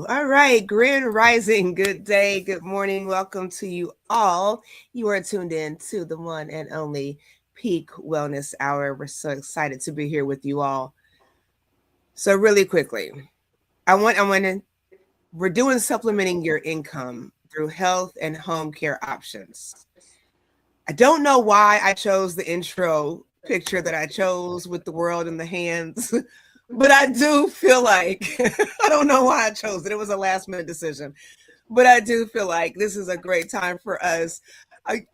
All right, Grand Rising. Good day, good morning. Welcome to you all. You are tuned in to the one and only Peak Wellness Hour. We're so excited to be here with you all. So, really quickly, we're doing supplementing your income through health and home care options. I don't know why I chose the intro picture that I chose with the world in the hands. But I do feel like I don't know why I chose it. It was a last minute decision. But I do feel like this is a great time for us,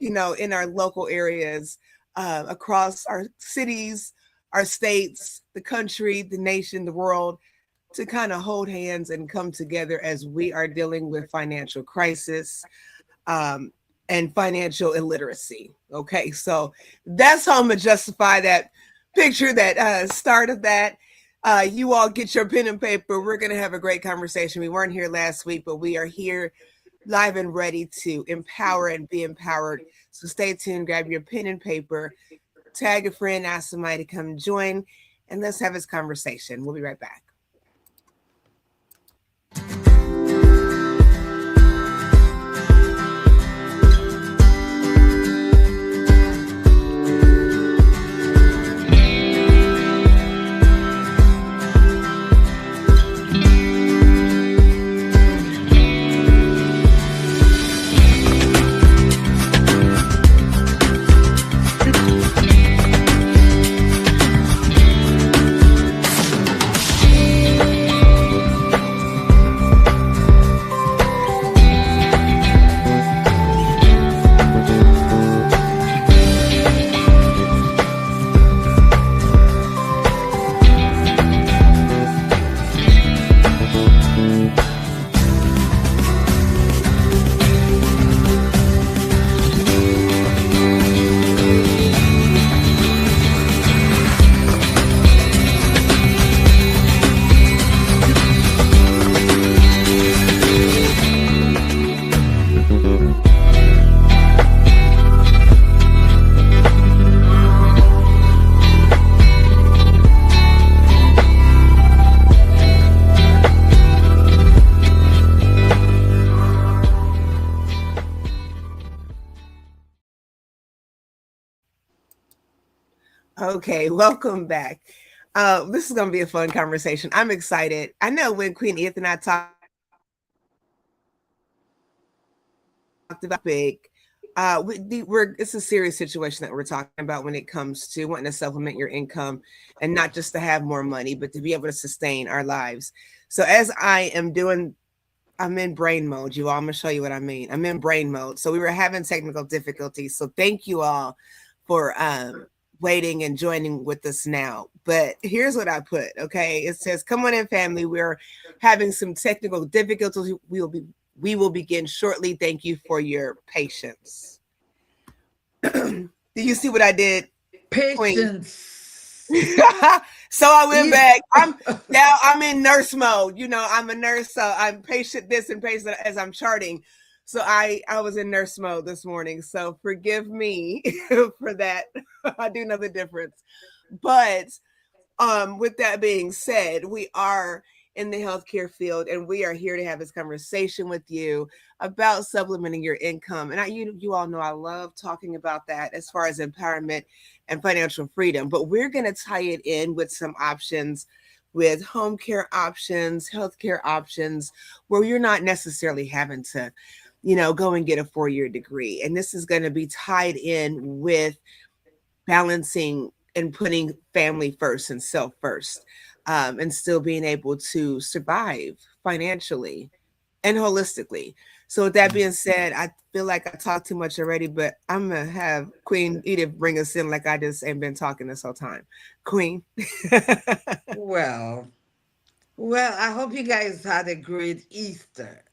in our local areas, across our cities, our states, the country, the nation, the world, to kind of hold hands and come together as we are dealing with financial crisis um, and financial illiteracy. Okay, so that's how I'm gonna justify that picture, that start of that. You all get your pen and paper. We're going to have a great conversation. We weren't here last week, but we are here live and ready to empower and be empowered. So stay tuned, grab your pen and paper, tag a friend, ask somebody to come join, and let's have this conversation. We'll be right back. Okay, welcome back. This is going to be a fun conversation. I'm excited. I know when Queen Edith and I talked about big, it's a serious situation that we're talking about when it comes to wanting to supplement your income, and not just to have more money, but to be able to sustain our lives. So as I'm in brain mode, you all. I'm gonna show you what I mean. I'm in brain mode. So we were having technical difficulties. So thank you all for waiting and joining with us now. But here's what I put. Okay, it says, "Come on in, family. We're having some technical difficulties. We will begin shortly. Thank you for your patience." Do you see what I did? Patience. So I went back. I'm in nurse mode. I'm a nurse, so I'm patient this and patient as I'm charting. So I was in nurse mode this morning. So forgive me for that. I do know the difference. But with that being said, we are in the healthcare field, and we are here to have this conversation with you about supplementing your income. And you all know I love talking about that as far as empowerment and financial freedom. But we're going to tie it in with some options, with home care options, healthcare options, where you're not necessarily having to, go and get a 4-year degree. And this is going to be tied in with balancing and putting family first and self first, and still being able to survive financially and holistically. So, with that being said, I feel like I talked too much already, but I'm gonna have Queen Edith bring us in like I just ain't been talking this whole time. Queen. Well, well, I hope you guys had a great Easter.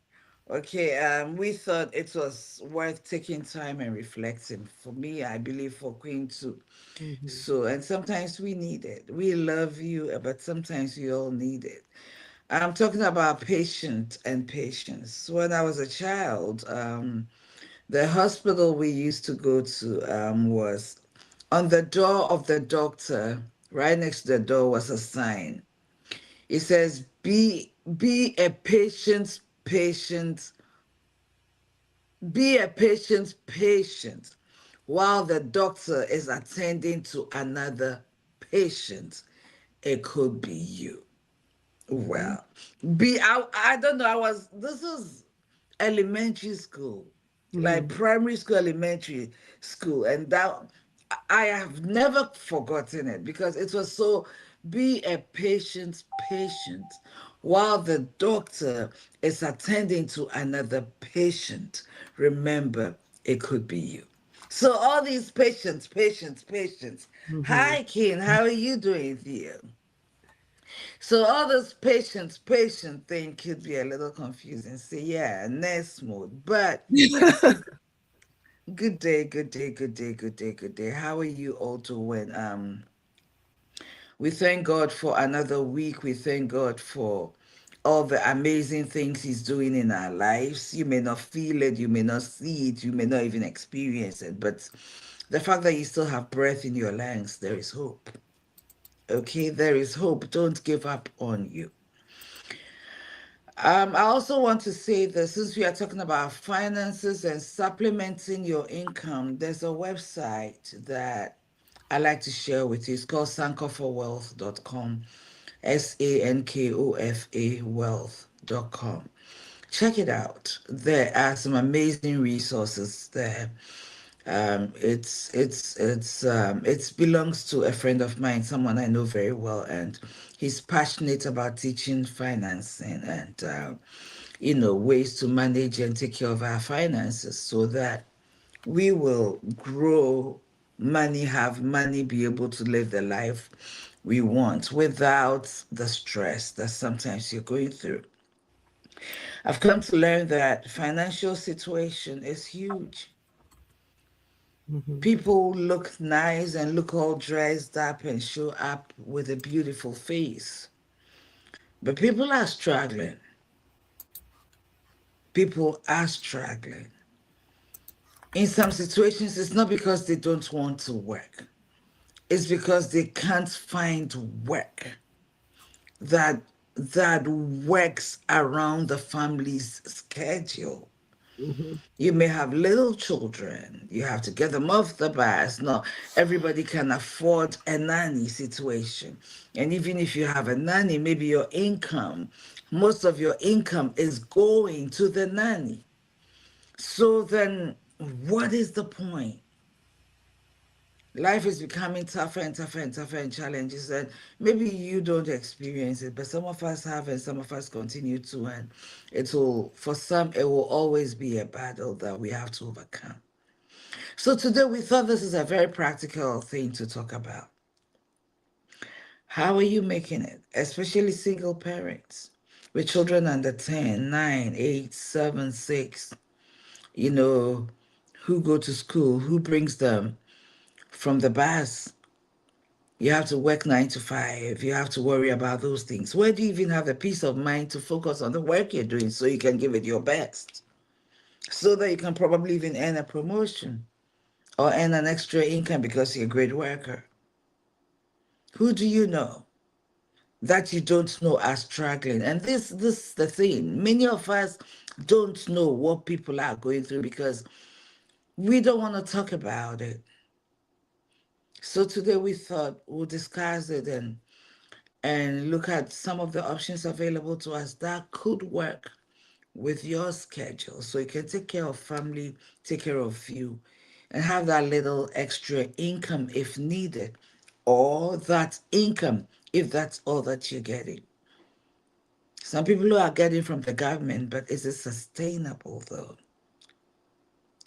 Okay, we thought it was worth taking time and reflecting. For me, I believe for Queen too. Mhm. So, and sometimes we need it. We love you, but sometimes we all need it. I'm talking about patient and patience. When I was a child, the hospital we used to go to was on the door of the doctor. Right next to the door was a sign. It says, be a patient's patient, be a patient's patient while the doctor is attending to another patient. It could be you. Mhm. Well, I don't know. This is elementary school, like Mhm. primary school, elementary school. And that, I have never forgotten it because it was so, be a patient's patient while the doctor is attending to another patient. Remember, it could be you. So all these patients, patients, patients. Mhm. Hi, Ken. How are you doing, Theo? So all this patient thing could be a little confusing. So yeah, nurse mode. But good day, good day, good day, good day, good day. How are you all doing? We thank God for another week. We thank God for all the amazing things He's doing in our lives. You may not feel it, you may not see it, you may not even experience it, but the fact that you still have breath in your lungs, there is hope. Okay, there is hope. Don't give up on you. I also want to say that since we are talking about finances and supplementing your income, there's a website that I like to share with you. It's called sankofawealth.com, SANKOFA wealth.com. Check it out. There are some amazing resources there. It belongs to a friend of mine, someone I know very well, and he's passionate about teaching financing and ways to manage and take care of our finances so that we will grow money, have money, be able to live the life we want without the stress that sometimes you're going through. I've come to learn that financial situation is huge. Mhm. People look nice and look all dressed up and show up with a beautiful face. But people are struggling. People are struggling. In some situations, it's not because they don't want to work, it's because they can't find work that works around the family's schedule. Mhm. You may have little children. You have to get them off the bus. Not everybody can afford a nanny situation. And even if you have a nanny, maybe your income, most of your income is going to the nanny. So then, what is the point? Life is becoming tougher and tougher and tougher and challenges. And maybe you don't experience it, but some of us have and some of us continue to. And for some, it will always be a battle that we have to overcome. So today we thought this is a very practical thing to talk about. How are you making it? Especially single parents with children under 10, 9, 8, 7, 6, you know, who go to school, who brings them from the bus. You have to work 9 to 5. You have to worry about those things. Where do you even have the peace of mind to focus on the work you're doing so you can give it your best? So that you can probably even earn a promotion or earn an extra income because you're a great worker. Who do you know that you don't know are struggling? And this is the thing. Many of us don't know what people are going through because we don't want to talk about it. So today we thought we'll discuss it and look at some of the options available to us that could work with your schedule so you can take care of family, take care of you, and have that little extra income if needed, or that income if that's all that you're getting. Some people are getting from the government, but is it sustainable though?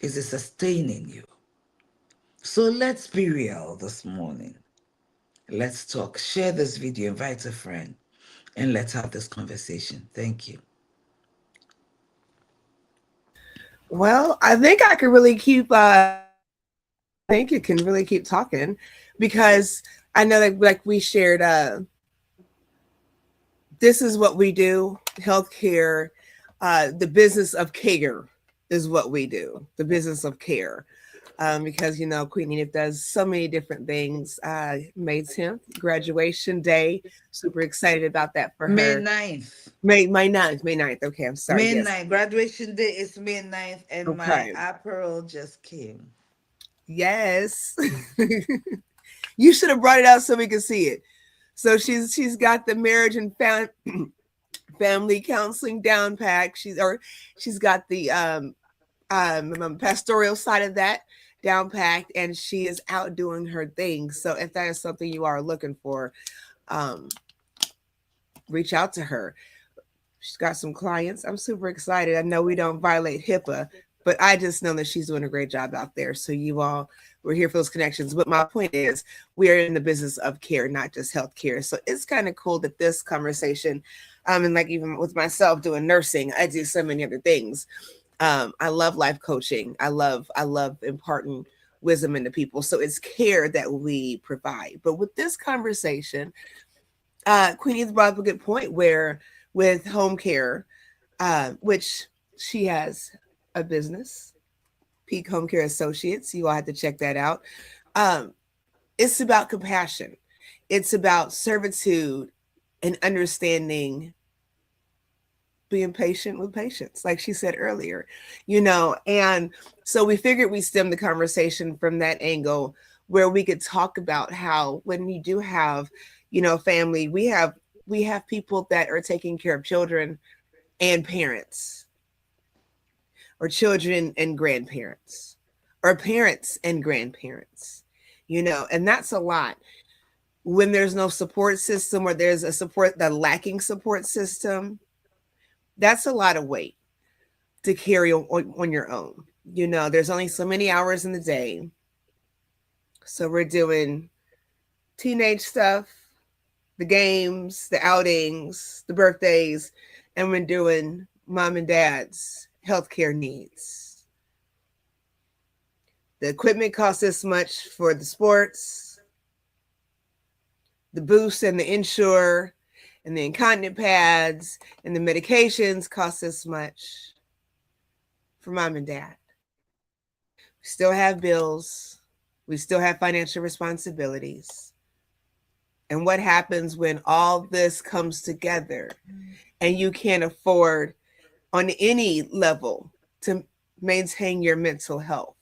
Is it sustaining you? So let's be real this morning. Let's talk. Share this video, invite a friend, and let's have this conversation. Thank you. Well, I think I could really keep. I think you can really keep talking because I know that like we shared. This is what we do. Healthcare, the business of care is what we do. The business of care. because Queen Edith does so many different things. May 10th, graduation day. Super excited about that for May her. 9th. May 9th. Okay, I'm sorry. May Yes. 9th. Graduation day is May 9th, and my Okay. apparel just came. Yes. You should have brought it out so we could see it. So she's got the marriage and family counseling down pack. She's got the pastoral side of that down packed, and she is out doing her thing. So if that is something you are looking for, um, reach out to her. She's got some clients. I'm super excited. I know we don't violate HIPAA, but I just know that she's doing a great job out there. So you all, we're here for those connections. But my point is, we are in the business of care, not just healthcare. So it's kind of cool that this conversation, and like even with myself doing nursing, I do so many other things. I love life coaching. I love imparting wisdom into people. So it's care that we provide. But with this conversation, Queen Eve brought up a good point where with home care, which she has a business, Peak Home Care Associates. You all have to check that out. Um, it's about compassion. It's about servitude and understanding, being patient with patients, like she said earlier, and so we figured we stem the conversation from that angle where we could talk about how when you do have, family, we have people that are taking care of children and parents, or children and grandparents, or parents and grandparents, and that's a lot when there's no support system, or there's the lacking support system. That's a lot of weight to carry on your own. There's only so many hours in the day. So we're doing teenage stuff, the games, the outings, the birthdays, and we're doing mom and dad's healthcare needs. The equipment costs this much for the sports, the boost and the insure, and the incontinent pads and the medications cost this much for mom and dad. We still have bills. We still have financial responsibilities. And what happens when all this comes together and you can't afford on any level to maintain your mental health?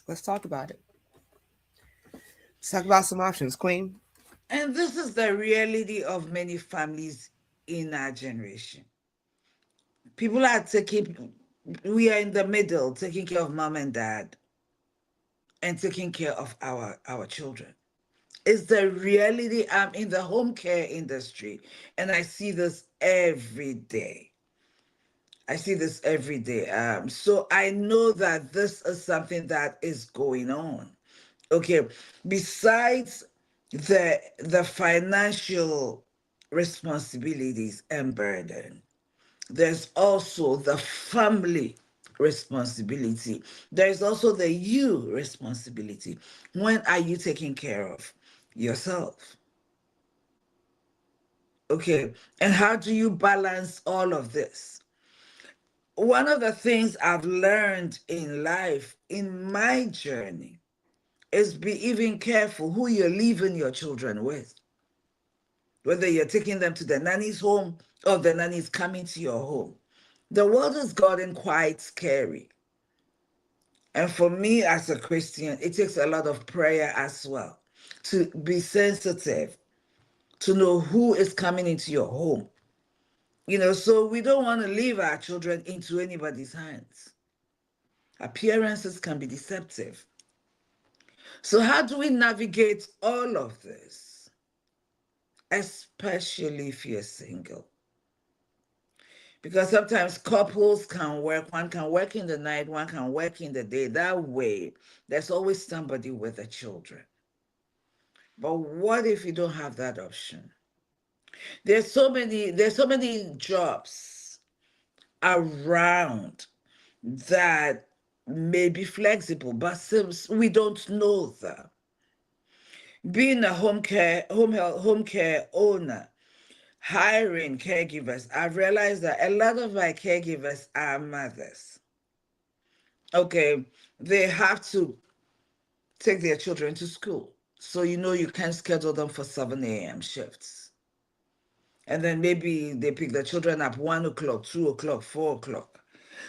Let's talk about it. Let's talk about some options, Queen. And this is the reality of many families in our generation. People are taking, we are in the middle, taking care of mom and dad and taking care of our children. It's the reality. I'm in the home care industry and I see this every day. I see this every day. So I know that this is something that is going on. Okay, besides the financial responsibilities and burden, there's also the family responsibility. There's also the you responsibility. When are you taking care of yourself? Okay, and how do you balance all of this? One of the things I've learned in life, in my journey, is be even careful who you're leaving your children with. Whether you're taking them to the nanny's home or the nanny's coming to your home. The world has gotten quite scary. And for me as a Christian, it takes a lot of prayer as well to be sensitive, to know who is coming into your home. So we don't want to leave our children into anybody's hands. Appearances can be deceptive. So how do we navigate all of this? Especially if you're single. Because sometimes couples can work, one can work in the night, one can work in the day. That way, there's always somebody with the children. But what if you don't have that option? There's so many jobs around that may be flexible, but since we don't know that. Being a home care owner, hiring caregivers, I've realized that a lot of my caregivers are mothers. Okay, they have to take their children to school. So you know you can't schedule them for 7 a.m. shifts. And then maybe they pick the children up 1 o'clock, 2 o'clock, 4 o'clock.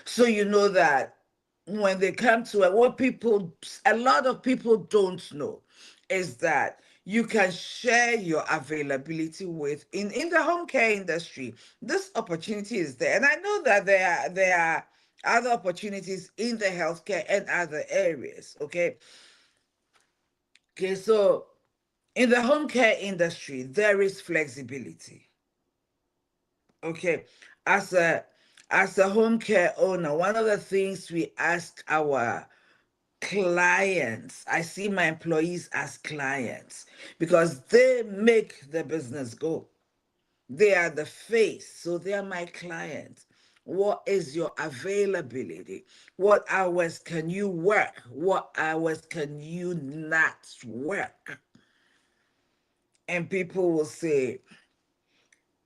So you know that when they come to it, what people, a lot of people don't know is that you can share your availability with in the home care industry. This opportunity is there. And I know that there are other opportunities in the healthcare and other areas. Okay, so in the home care industry, there is flexibility. Okay, as a home care owner, one of the things we ask our clients, I see my employees as clients because they make the business go. They are the face, so they are my clients. What is your availability? What hours can you work? What hours can you not work? And people will say,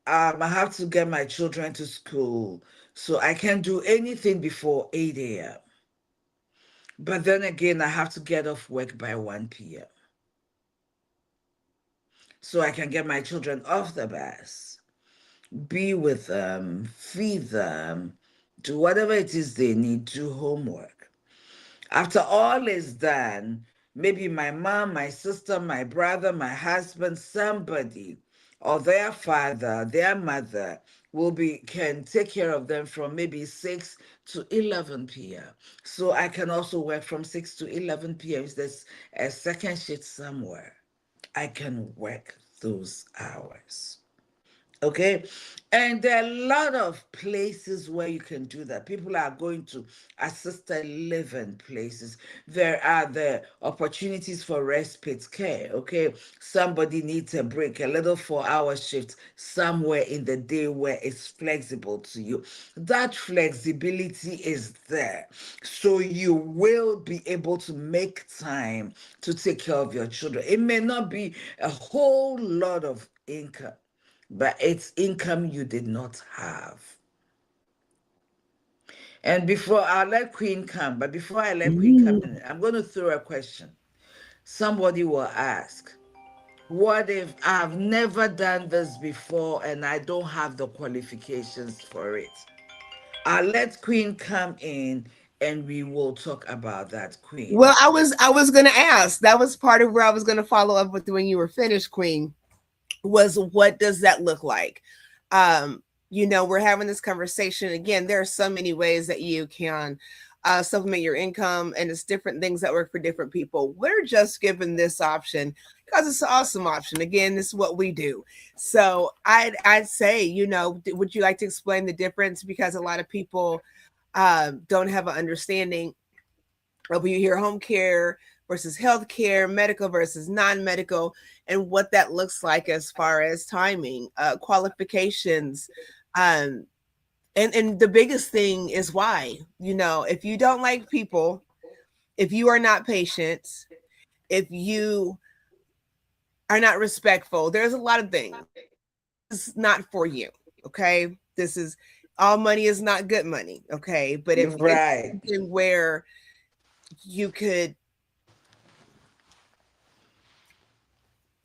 I have to get my children to school, so I can't do anything before 8 a.m. But then again, I have to get off work by 1 p.m. so I can get my children off the bus, be with them, feed them, do whatever it is they need, do homework. After all is done, maybe my mom, my sister, my brother, my husband, somebody, or their father, their mother can take care of them from maybe 6 to 11 p.m. So I can also work from 6 to 11 p.m. If there's a second shift somewhere, I can work those hours. Okay. And there are a lot of places where you can do that. People are going to assisted living places. There are the opportunities for respite care. Okay. Somebody needs a break, a little 4 hour shift somewhere in the day where it's flexible to you. That flexibility is there. So you will be able to make time to take care of your children. It may not be a whole lot of income, but it's income you did not have. And before I let Queen come, but before I let Queen come in, I'm going to throw a question. Somebody will ask, what if I've never done this before and I don't have the qualifications for it? I'll let Queen come in and we will talk about that, Queen. Well, I was going to ask. That was part of where I was going to follow up with when you were finished, Queen. Was what does that look like? We're having this conversation again. There are so many ways that you can supplement your income, and it's different things that work for different people. We're just given this option because it's an awesome option. Again, this is what we do. So I'd say, would you like to explain the difference? Because a lot of people don't have an understanding of when you hear home care versus healthcare, medical versus non-medical, and what that looks like as far as timing, qualifications, um, and the biggest thing is why. If you don't like people, if you are not patient, if you are not respectful, there's a lot of things. It's not for you. Okay, this is all money is not good money. Okay, but if it's Right. something where you could,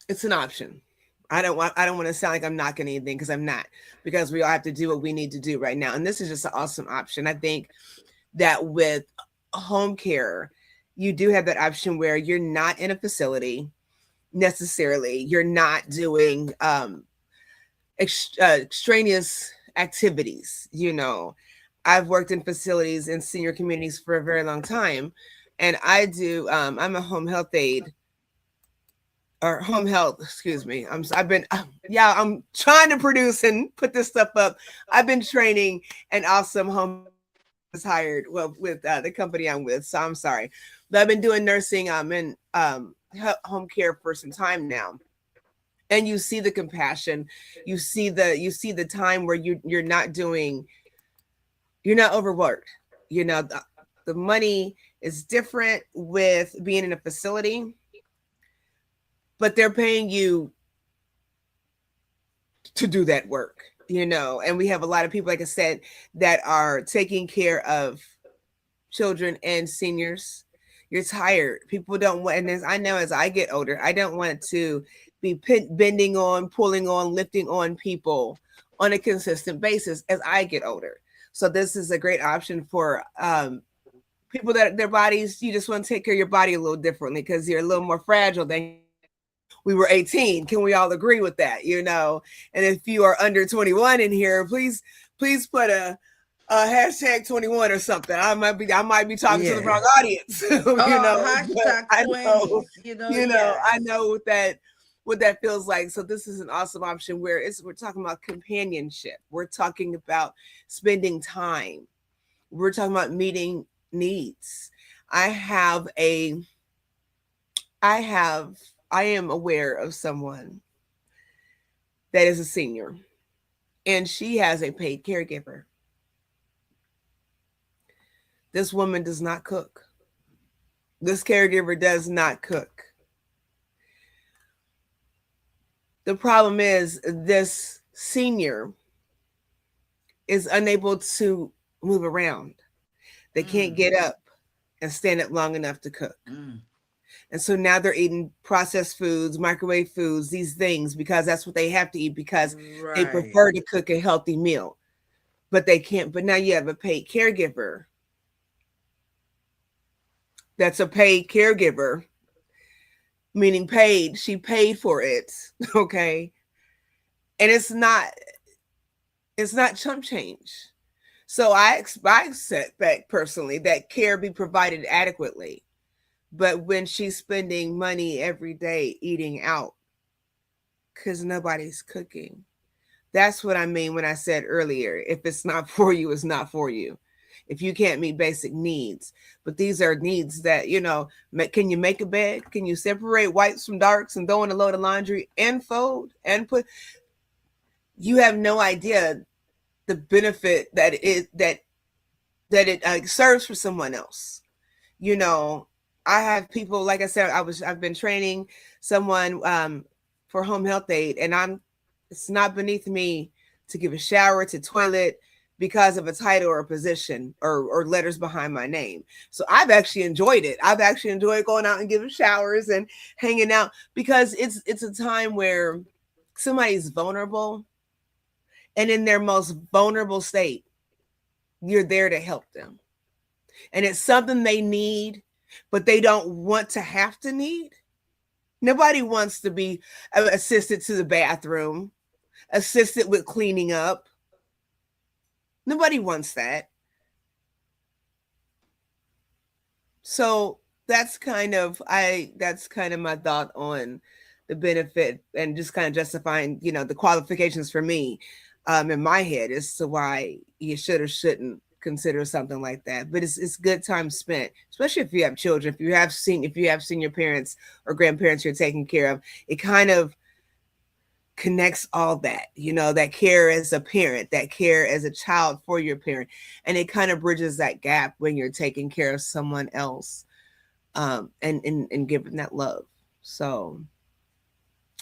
it's an option. I don't want to sound like I'm knocking anything, because I'm not, because we all have to do what we need to do right now. And this is just an awesome option. I think that with home care, you do have that option where you're not in a facility necessarily. You're not doing extraneous activities. I've worked in facilities in senior communities for a very long time, and I'm a home health aide, or home health, excuse me. I'm trying to produce and put this stuff up. I've been training an awesome home was hired, well, with the company I'm with. So I'm sorry, but I've been doing nursing and home care for some time now. And you see the compassion, you see the time where you're not overworked. The money is different with being in a facility, but they're paying you to do that work. And we have a lot of people, like I said, that are taking care of children and seniors. You're tired. People don't want, and as I know as I get older, I don't want to be bending on, pulling on, lifting on people on a consistent basis as I get older. So this is a great option for people that their bodies, you just want to take care of your body a little differently because you're a little more fragile than we were 18. Can we all agree with that? You know, and if you are under 21 in here, please put a hashtag 21 or something. I might be talking to the wrong Yes. audience, you Oh, know. But hashtag I know, 20s. I Yes. know what that feels like. So this is an awesome option where we're talking about companionship. We're talking about spending time. We're talking about meeting needs. I have a I am aware of someone that is a senior and she has a paid caregiver. This woman does not cook. This caregiver does not cook. The problem is this senior is unable to move around. They can't Mm, get up and stand up long enough to cook. mm. And so now they're eating processed foods, microwave foods, these things because that's what they have to eat because they Right. prefer to cook a healthy meal. But they can't. But now you have a paid caregiver that's a paid caregiver, meaning paid. She paid for it. Okay. And it's not chump change. So I expect personally that care be provided adequately. But when she's spending money every day eating out because nobody's cooking, that's what I mean when I said earlier, if it's not for you, it's not for you. If you can't meet basic needs, but these are needs that, can you make a bed? Can you separate whites from darks and throw in a load of laundry and fold and put? You have no idea the benefit that it serves for someone else. You know, I have people, like I said, I've been training someone for home health aid, and it's not beneath me to give a shower, to toilet because of a title or a position or letters behind my name. So I've actually enjoyed it. I've actually enjoyed going out and giving showers and hanging out because it's a time where somebody's vulnerable, and in their most vulnerable state, you're there to help them. And it's something they need, but they don't want to have to need. Nobody wants to be assisted to the bathroom, assisted with cleaning up. Nobody wants that. So that's kind of my thought on the benefit and just kind of justifying, the qualifications for me in my head as to why you should or shouldn't consider something like that. But it's good time spent, especially if you have children, if you have senior parents or grandparents you're taking care of. It kind of connects all that, that care as a parent, that care as a child for your parent, and it kind of bridges that gap when you're taking care of someone else, and giving that love. So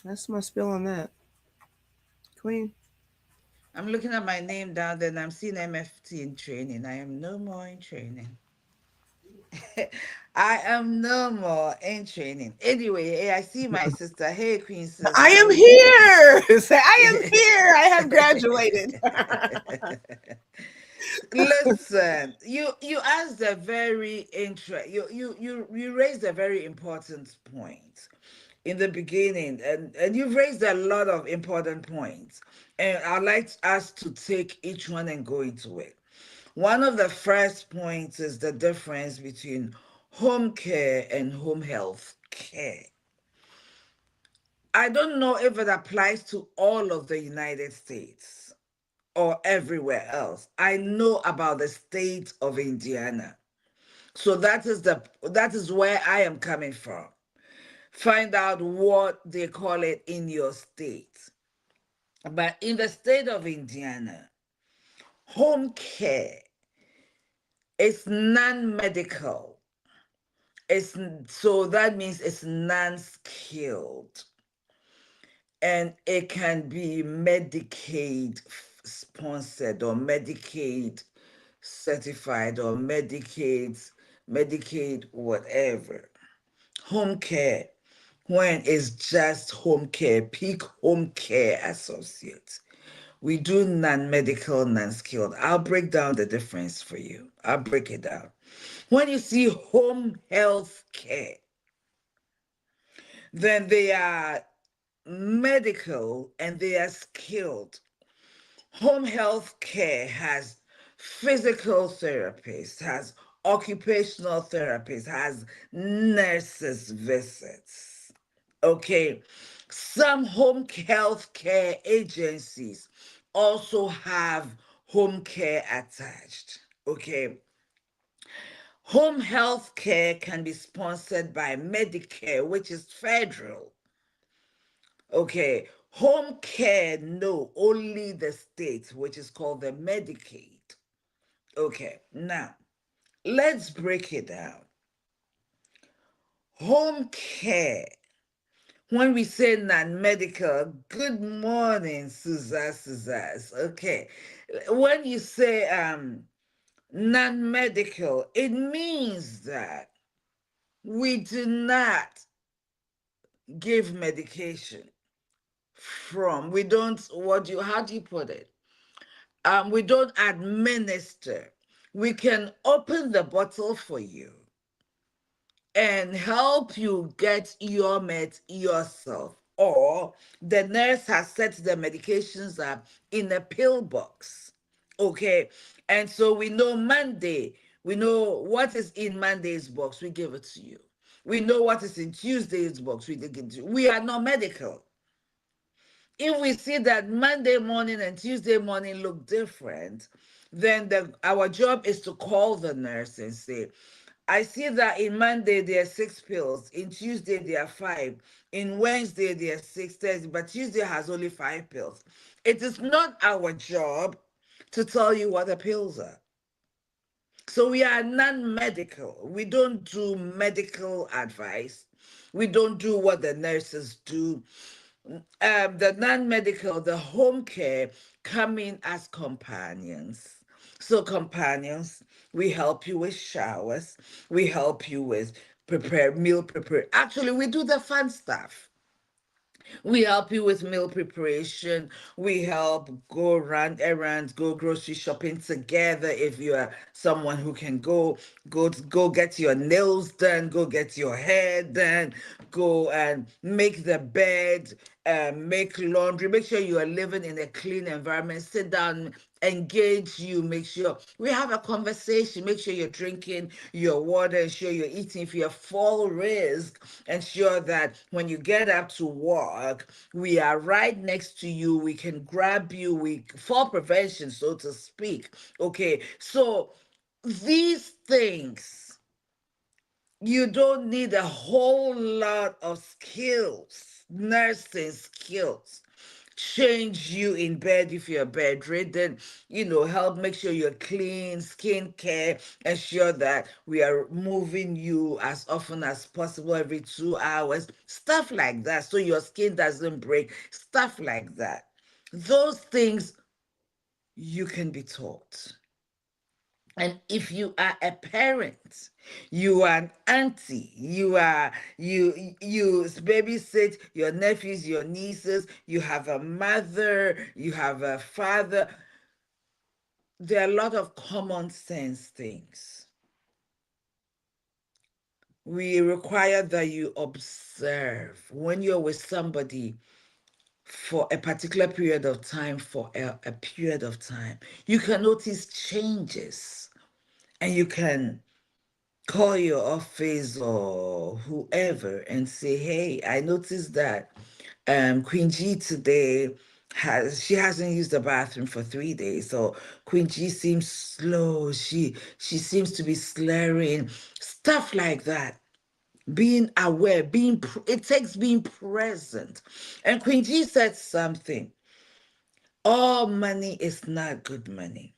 that's my spill on that, Queen. I'm looking at my name down there and I'm seeing MFT in training. I am no more in training. I am no more in training. Anyway, hey, I see my sister. Hey, Queen Sis, I how am are you doing? here. Say, I am here. I have graduated. Listen, you asked a very you raised a very important point in the beginning, and you've raised a lot of important points, and I'd like us to take each one and go into it. One of the first points is the difference between home care and home health care. I don't know if it applies to all of the United States or everywhere else. I know about the state of Indiana. So that is where I am coming from. Find out what they call it in your state. But in the state of Indiana, home care is non-medical. It's so that means it's non-skilled, and it can be Medicaid sponsored or Medicaid certified or Medicaid, whatever. Home care, when it's just home care, peak home care associates. We do non-medical, non-skilled. I'll break down the difference for you. I'll break it down. When you see home health care, then they are medical and they are skilled. Home health care has physical therapists, has occupational therapists, has nurses visits. Okay. Some home health care agencies also have home care attached. Okay. Home health care can be sponsored by Medicare, which is federal. Okay, home care, no, only the state, which is called the Medicaid. Okay, now let's break it down. Home care, when we say non-medical, good morning, Suzas. Okay, when you say non-medical, it means that we do not give medication we don't, how do you put it? We don't administer. We can open the bottle for you and help you get your meds yourself. Or the nurse has set the medications up in a pill box. Okay. And so we know Monday, we know what is in Monday's box, we give it to you. We know what is in Tuesday's box, we give it to you. We are not medical. If we see that Monday morning and Tuesday morning look different, then our job is to call the nurse and say, I see that in Monday there are 6 pills, in Tuesday there are 5, in Wednesday there are 6, Thursday, but Tuesday has only 5 pills. It is not our job to tell you what the pills are. So we are non-medical. We don't do medical advice. We don't do what the nurses do. The non-medical, the home care, come in as companions. So companions, we help you with showers. We help you with meal prepare. Actually, we do the fun stuff. We help you with meal preparation. We help go run errands, go grocery shopping together. If you are someone who can go get your nails done, go get your hair done, go and make the bed, make laundry, make sure you are living in a clean environment. Sit down, engage you, make sure we have a conversation, make sure you're drinking your water, ensure you're eating. If you're full risk, ensure that when you get up to work, we are right next to you, we can grab you, we fall prevention, so to speak. Okay, so these things, you don't need a whole lot of skills, nursing skills. Change you in bed if you're bedridden, help make sure you're clean, skin care, ensure that we are moving you as often as possible every 2 hours, stuff like that, so your skin doesn't break, stuff like that. Those things you can be taught. And if you are a parent, you are an auntie, you babysit your nephews, your nieces, you have a mother, you have a father. There are a lot of common sense things. We require that you observe when you're with somebody for a particular period of time, for a period of time. You can notice changes and you can call your office or whoever and say, hey, I noticed that Queen G today she hasn't used the bathroom for 3 days. So Queen G seems slow. She seems to be slurring, stuff like that. Being aware, it takes being present. And Queen G said something. All money is not good money.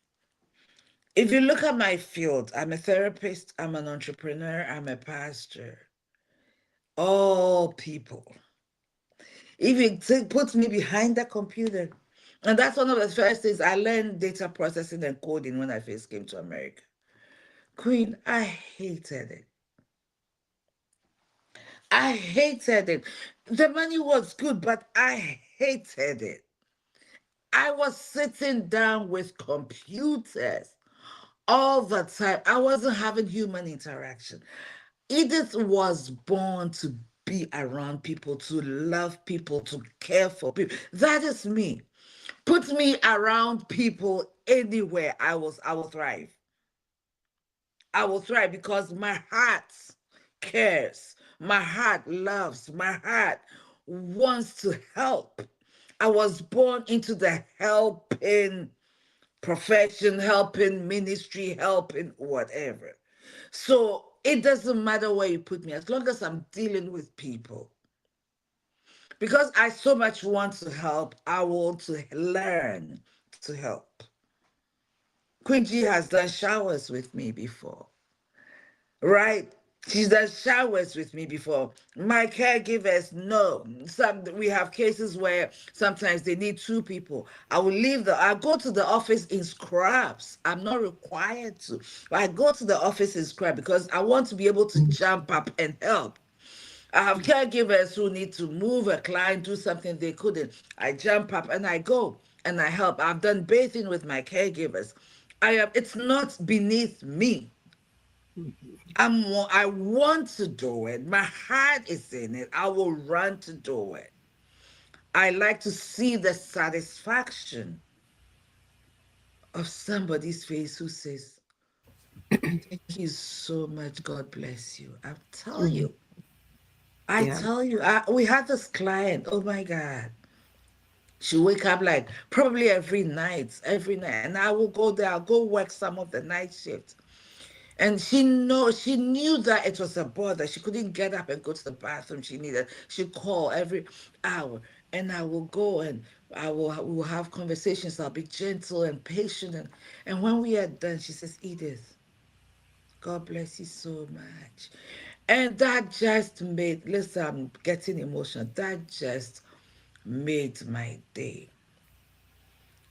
If you look at my field, I'm a therapist, I'm an entrepreneur, I'm a pastor. All people. If you put me behind the computer, And that's one of the first things I learned, data processing and coding, when I first came to America. Queen, I hated it. I hated it. The money was good, but I hated it. I was sitting down with computers all the time. I wasn't having human interaction. Edith was born to be around people, to love people, to care for people. That is me. Put me around people anywhere, I will thrive. I will thrive because my heart cares. My heart loves. My heart wants to help. I was born into the helping profession, helping ministry, helping whatever. So it doesn't matter where you put me, as long as I'm dealing with people. Because I so much want to help, I want to learn to help. Queen G has done showers with me before, right? She's done showers with me before. My caregivers know. We have cases where sometimes they need two people. I go to the office in scrubs. I'm not required to. But I go to the office in scrubs because I want to be able to jump up and help. I have caregivers who need to move a client, do something they couldn't. I jump up and I go and I help. I've done bathing with my caregivers. It's not beneath me. I want to do it. My heart is in it. I will run to do it. I like to see the satisfaction of somebody's face who says, "Thank you so much. God bless you." Mhm. I Yeah. tell you, we had this client. Oh my God. She wake up like probably every night, and I will go there. I'll go work some of the night shift. And she knew that it was a bother. She couldn't get up and go to the bathroom. She'd call every hour. And I will go and we will have conversations. I'll be gentle and patient. And when we are done, she says, "Edith, God bless you so much." And that just made, listen, I'm getting emotional. That just made my day.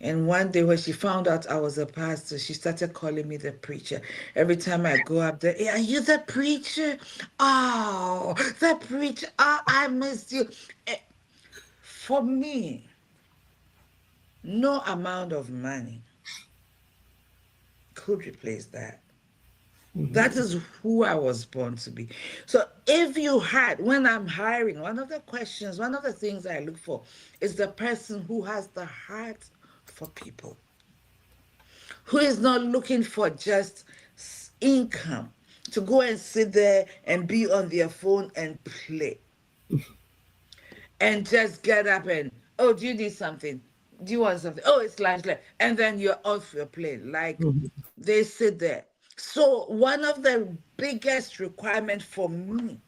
And one day when she found out I was a pastor, she started calling me the preacher. Every time I go up there, "Hey, are you the preacher? Oh, the preacher. Oh, I missed you." Eh, For me, no amount of money could replace that. That Mhm. is who I was born to be. So if you had, when I'm hiring, one of the things I look for is the person who has the heart for people, who is not looking for just income, to go and sit there and be on their phone and play and just get up and, "Oh, do you need something? Do you want something? Oh, it's lunch," and then you're off your plane. Like, Mhm. they sit there. So one of the biggest requirements for me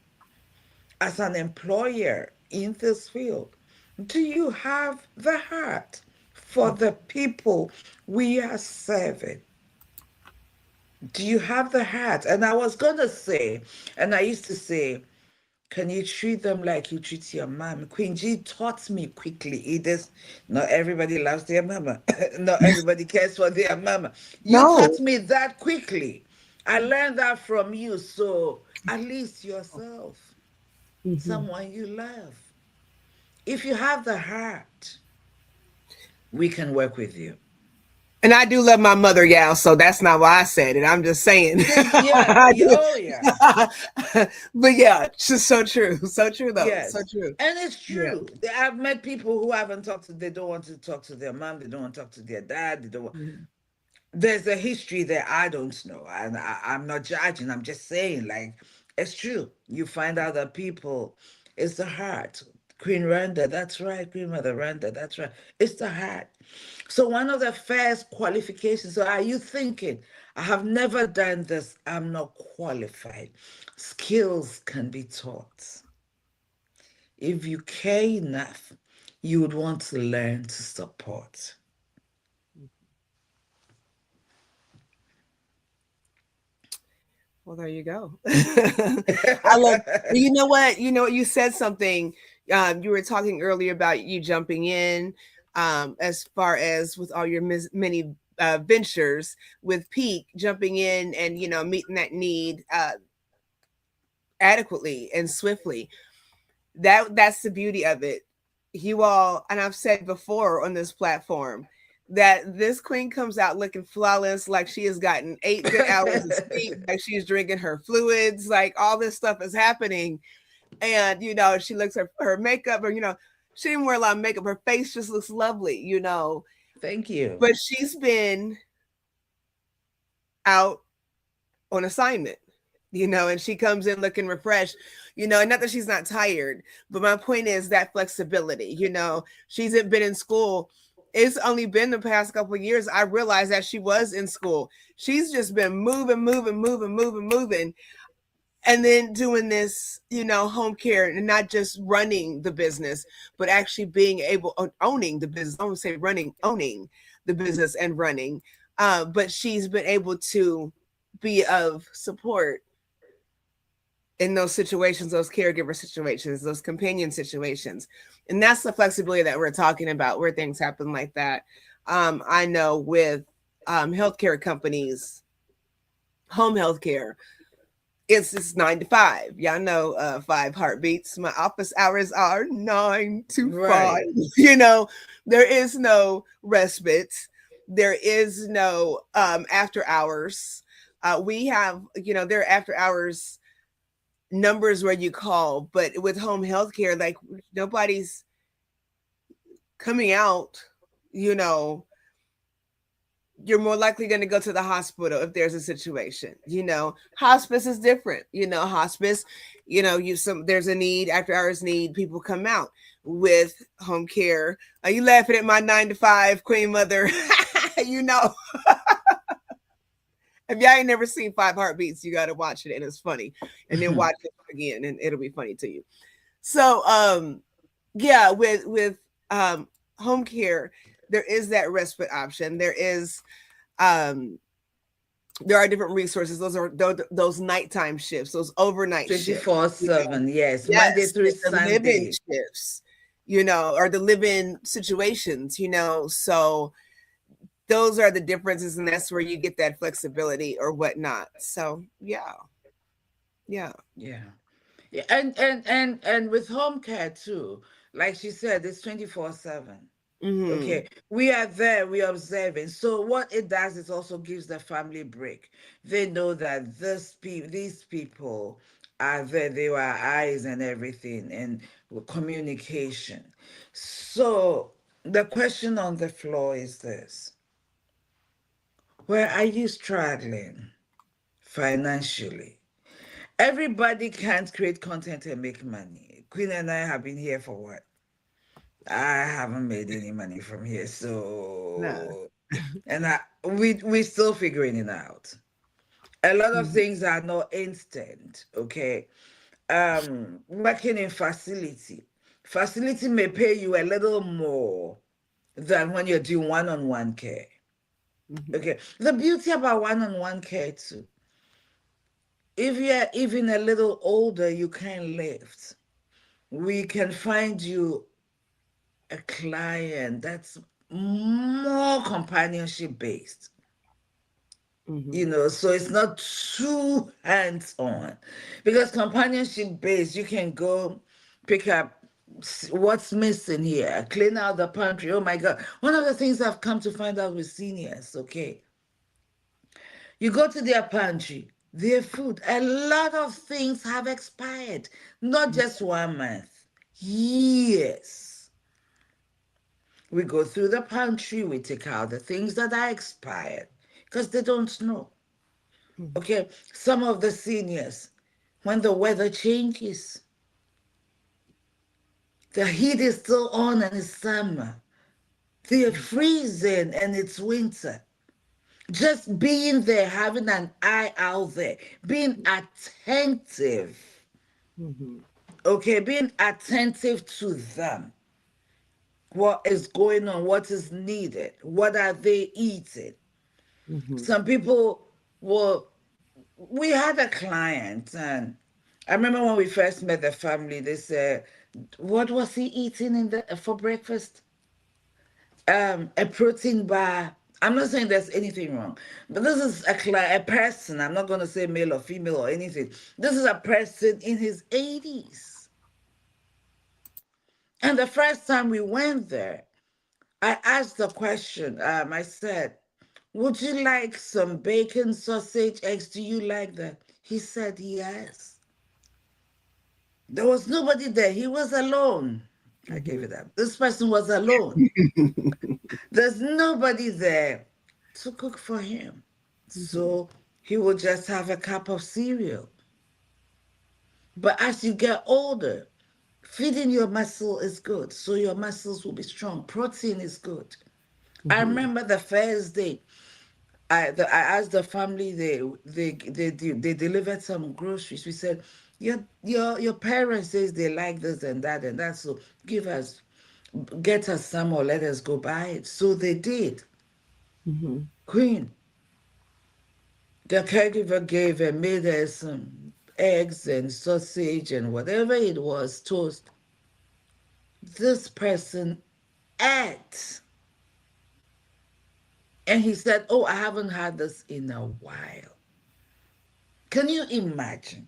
as an employer in this field, do you have the heart for the people we are serving? Do you have the heart? And I was going to say, and I used to say, can you treat them like you treat your mom? Queen G taught me quickly. It is not everybody loves their mama. Not everybody cares for their mama. You taught No. me that quickly. I learned that from you. So at least yourself, Mhm. someone you love. If you have the heart, we can work with you. And I do love my mother, y'all. So that's not why I said it. I'm just saying. Yeah, I do. oh yeah. But yeah, it's just so true. So true, though. So Yes. true. And it's Yeah. true. I've met people who haven't talked to, they don't want to talk to their mom, they don't want to talk to their dad, they don't want, Mhm. there's a history there I don't know. And I'm not judging, I'm just saying, like, it's true. You find out that people, it's the heart. Queen Randa, that's right. Queen Mother Randa, that's right. It's the heart. So one of the first qualifications, so are you thinking, "I have never done this, I'm not qualified"? Skills can be taught. If you care enough, you would want to learn to support. Well, there you go. I love. You know what? You know what? You said something. You were talking earlier about you jumping in. as far as with all your many ventures with Peak jumping in and meeting that need adequately and swiftly. That's the beauty of it. You all, and I've said before on this platform that this queen comes out looking flawless, like she has gotten 8 good hours of sleep, like she's drinking her fluids, like all this stuff is happening. And she looks her makeup, or she didn't wear a lot of makeup. Her face just looks lovely. Thank you. But she's been out on assignment, and she comes in looking refreshed, and not that she's not tired, but my point is that flexibility. She's been in school. It's only been the past couple of years I realized that she was in school. She's just been moving, and then doing this, home care, and not just running the business, but actually being able owning the business. I won't say running, owning the business and running. But she's been able to be of support in those situations, those caregiver situations, those companion situations. And that's the flexibility that we're talking about, where things happen like that. I know with healthcare companies, home healthcare, it's 9 to 5. Y'all know 5 heartbeats. My office hours are 9 to 5. Right. There is no respite. There is no after hours. We have, there are after hours numbers where you call, but with home health care, like nobody's coming out. You're more likely going to go to the hospital if there's a situation. Hospice is different. Hospice, there's a need, after hours need, people come out. With home care, are you laughing at my 9 to 5 queen mother? If y'all ain't never seen 5 heartbeats, you got to watch it, and it's funny, and then watch it again, and it'll be funny to you. So yeah, with home care, there is that respite option. There are different resources. Those are those nighttime shifts, those overnight 24/7, yes, yes, Monday through the living Sunday. shifts, or the living situations, so those are the differences, and that's where you get that flexibility or whatnot. So yeah. Yeah. And with home care too, like she said, it's 24/7. Okay, we are there, we are observing. So what it does is also gives the family break. They know that these people are there, they were eyes and everything, and communication. So the question on the floor is this: where are you struggling financially? Everybody can't create content and make money. Queen and I have been here for what? I haven't made any money from here, No. and we're still figuring it out. A lot of things are not instant, okay? Working in facility may pay you a little more than when you're doing one-on-one care. Okay, the beauty about one-on-one care too, if you're even a little older, you can lift. We can find you a client that's more companionship based. So it's not too hands-on, because companionship based, you can go pick up what's missing here, clean out the pantry. Oh my God, one of the things I've come to find out with seniors, okay, you go to their pantry, their food, a lot of things have expired, not just 1 month, years. We go through the pantry, we take out the things that are expired because they don't know. Okay, some of the seniors, when the weather changes, the heat is still on and it's summer, they're freezing and it's winter. Just being there, having an eye out there, being attentive. Okay, being attentive to them. What is going on? What is needed? What are they eating? Some people we had a client, and I remember when we first met the family, they said, what was he eating for breakfast? a protein bar. I'm not saying there's anything wrong, but this is a person. I'm not going to say male or female or anything. This is a person in his 80s. And the first time we went there, I asked the question. I said, would you like some bacon, sausage, eggs? Do you like that? He said, yes. There was nobody there. He was alone. I gave it up. This person was alone. There's nobody there to cook for him. So he will just have a cup of cereal. But as you get older, feeding your muscle is good. So your muscles will be strong. Protein is good. I remember the first day I asked the family, they delivered some groceries. We said, your parents says they like this and that, so give us, get us some or let us go buy it. So they did. Queen, the caregiver gave and made us some eggs and sausage and whatever it was, toast. This person ate. And he said, oh, I haven't had this in a while. Can you imagine?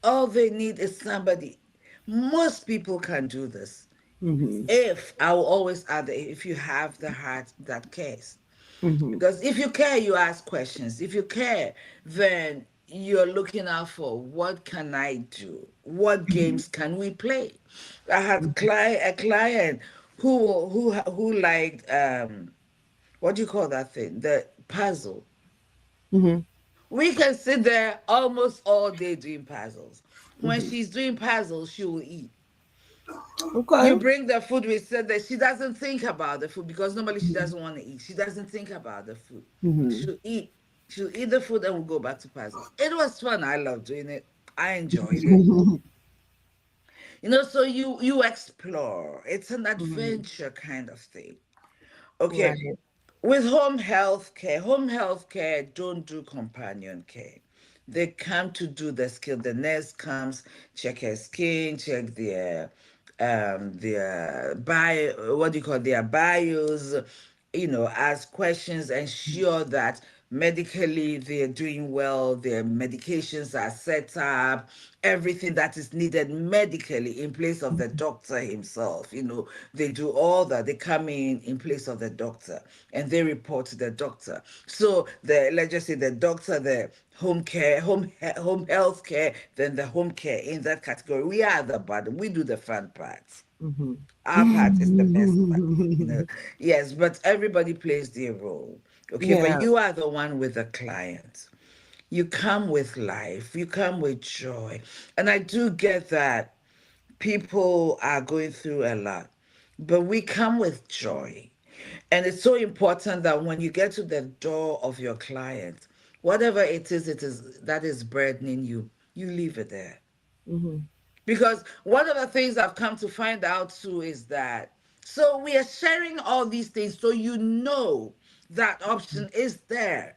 All they need is somebody. Most people can do this. If I will always add, if you have the heart that cares. Because if you care, you ask questions. If you care, then you're looking out for what can I do? What games can we play? I had a client who liked what do you call that thing? The puzzle. We can sit there almost all day doing puzzles. When she's doing puzzles, she will eat. You Okay. bring the food, we said that she doesn't think about the food because normally she doesn't want to eat. She doesn't think about the food. She'll eat. She'll eat the food and we'll go back to puzzles. It was fun. I love doing it. I enjoyed it. So you explore. It's an adventure kind of thing. Okay. Right. With home health care don't do companion care. They come to do the skill. The nurse comes, check her skin, check their bio, what do you call their bios, ask questions, ensure that medically they're doing well, their medications are set up, everything that is needed medically in place of the doctor himself. They do all that. They come in place of the doctor and they report to the doctor. So let's just say the doctor, the home care, home health care, then the home care in that category. We are the bottom. We do the fun parts. Our part is the best part. Yes, but everybody plays their role. Okay, but Yeah. you are the one with the client. You come with life, you come with joy. And I do get that people are going through a lot, but we come with joy. And it's so important that when you get to the door of your client, whatever it is that is burdening you, you leave it there. Because one of the things I've come to find out too is that, so we are sharing all these things so that option is there.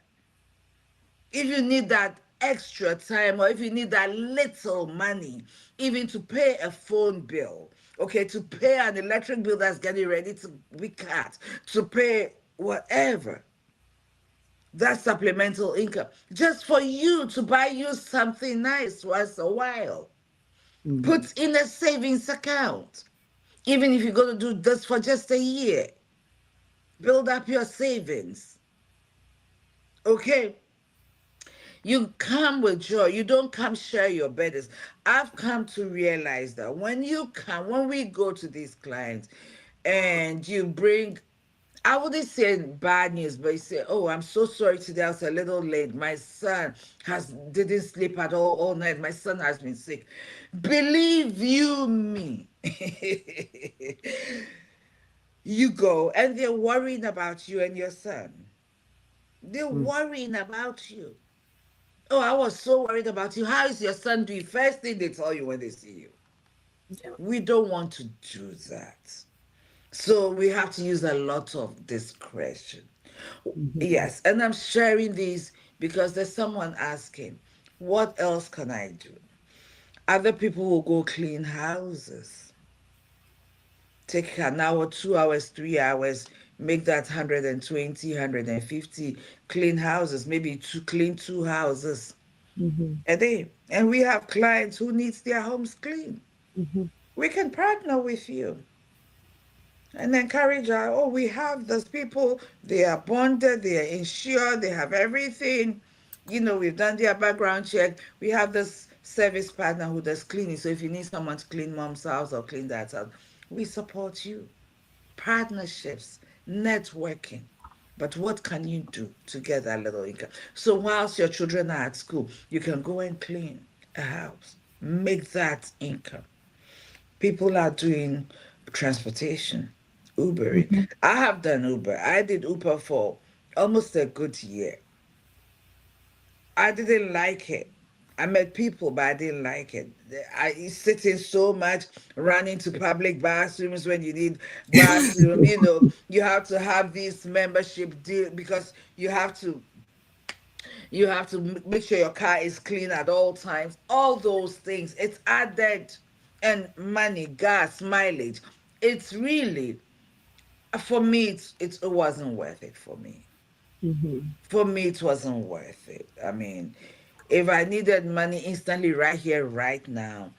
If you need that extra time or if you need that little money, even to pay a phone bill, okay, to pay an electric bill that's getting ready to be cut, to pay whatever, that supplemental income, just for you to buy you something nice once a while. Put in a savings account. Even if you're going to do this for just a year, build up your savings. Okay? You come with joy. You don't come share your burdens. I've come to realize that when we go to these clients and you bring, I wouldn't say bad news, but you say, oh, I'm so sorry today. I was a little late. My son didn't sleep at all night. My son has been sick. Believe you me. You go and they're worrying about you and your son. They're worrying about you. Oh, I was so worried about you. How is your son doing? First thing they tell you when they see you. We don't want to do that. So we have to use a lot of discretion. Yes, and I'm sharing these because there's someone asking, what else can I do? Other people will go clean houses. take an hour, 2 hours, 3 hours, make that 120, 150, clean houses, maybe to clean two houses Mm-hmm. a day. And we have clients who needs their homes clean. Mm-hmm. We can partner with you and encourage our, oh, we have those people, they are bonded, they are insured, they have everything. We've done their background check. We have this service partner who does cleaning. So if you need someone to clean mom's house or clean that house, we support you. Partnerships, networking. But what can you do to get that little income? So whilst your children are at school, you can go and clean a house, make that income. People are doing transportation, Ubering. Mm-hmm. I have done Uber. I did Uber for almost a good year. I didn't like it. I met people, but I didn't like it. I sitting so much, running to public bathrooms when you need bathroom. You have to have this membership deal because you have to make sure your car is clean at all times. All those things, it's added, and money, gas, mileage. It's really, for me, it wasn't worth it for me. Mm-hmm. For me, it wasn't worth it. I mean, if I needed money instantly right here, right now,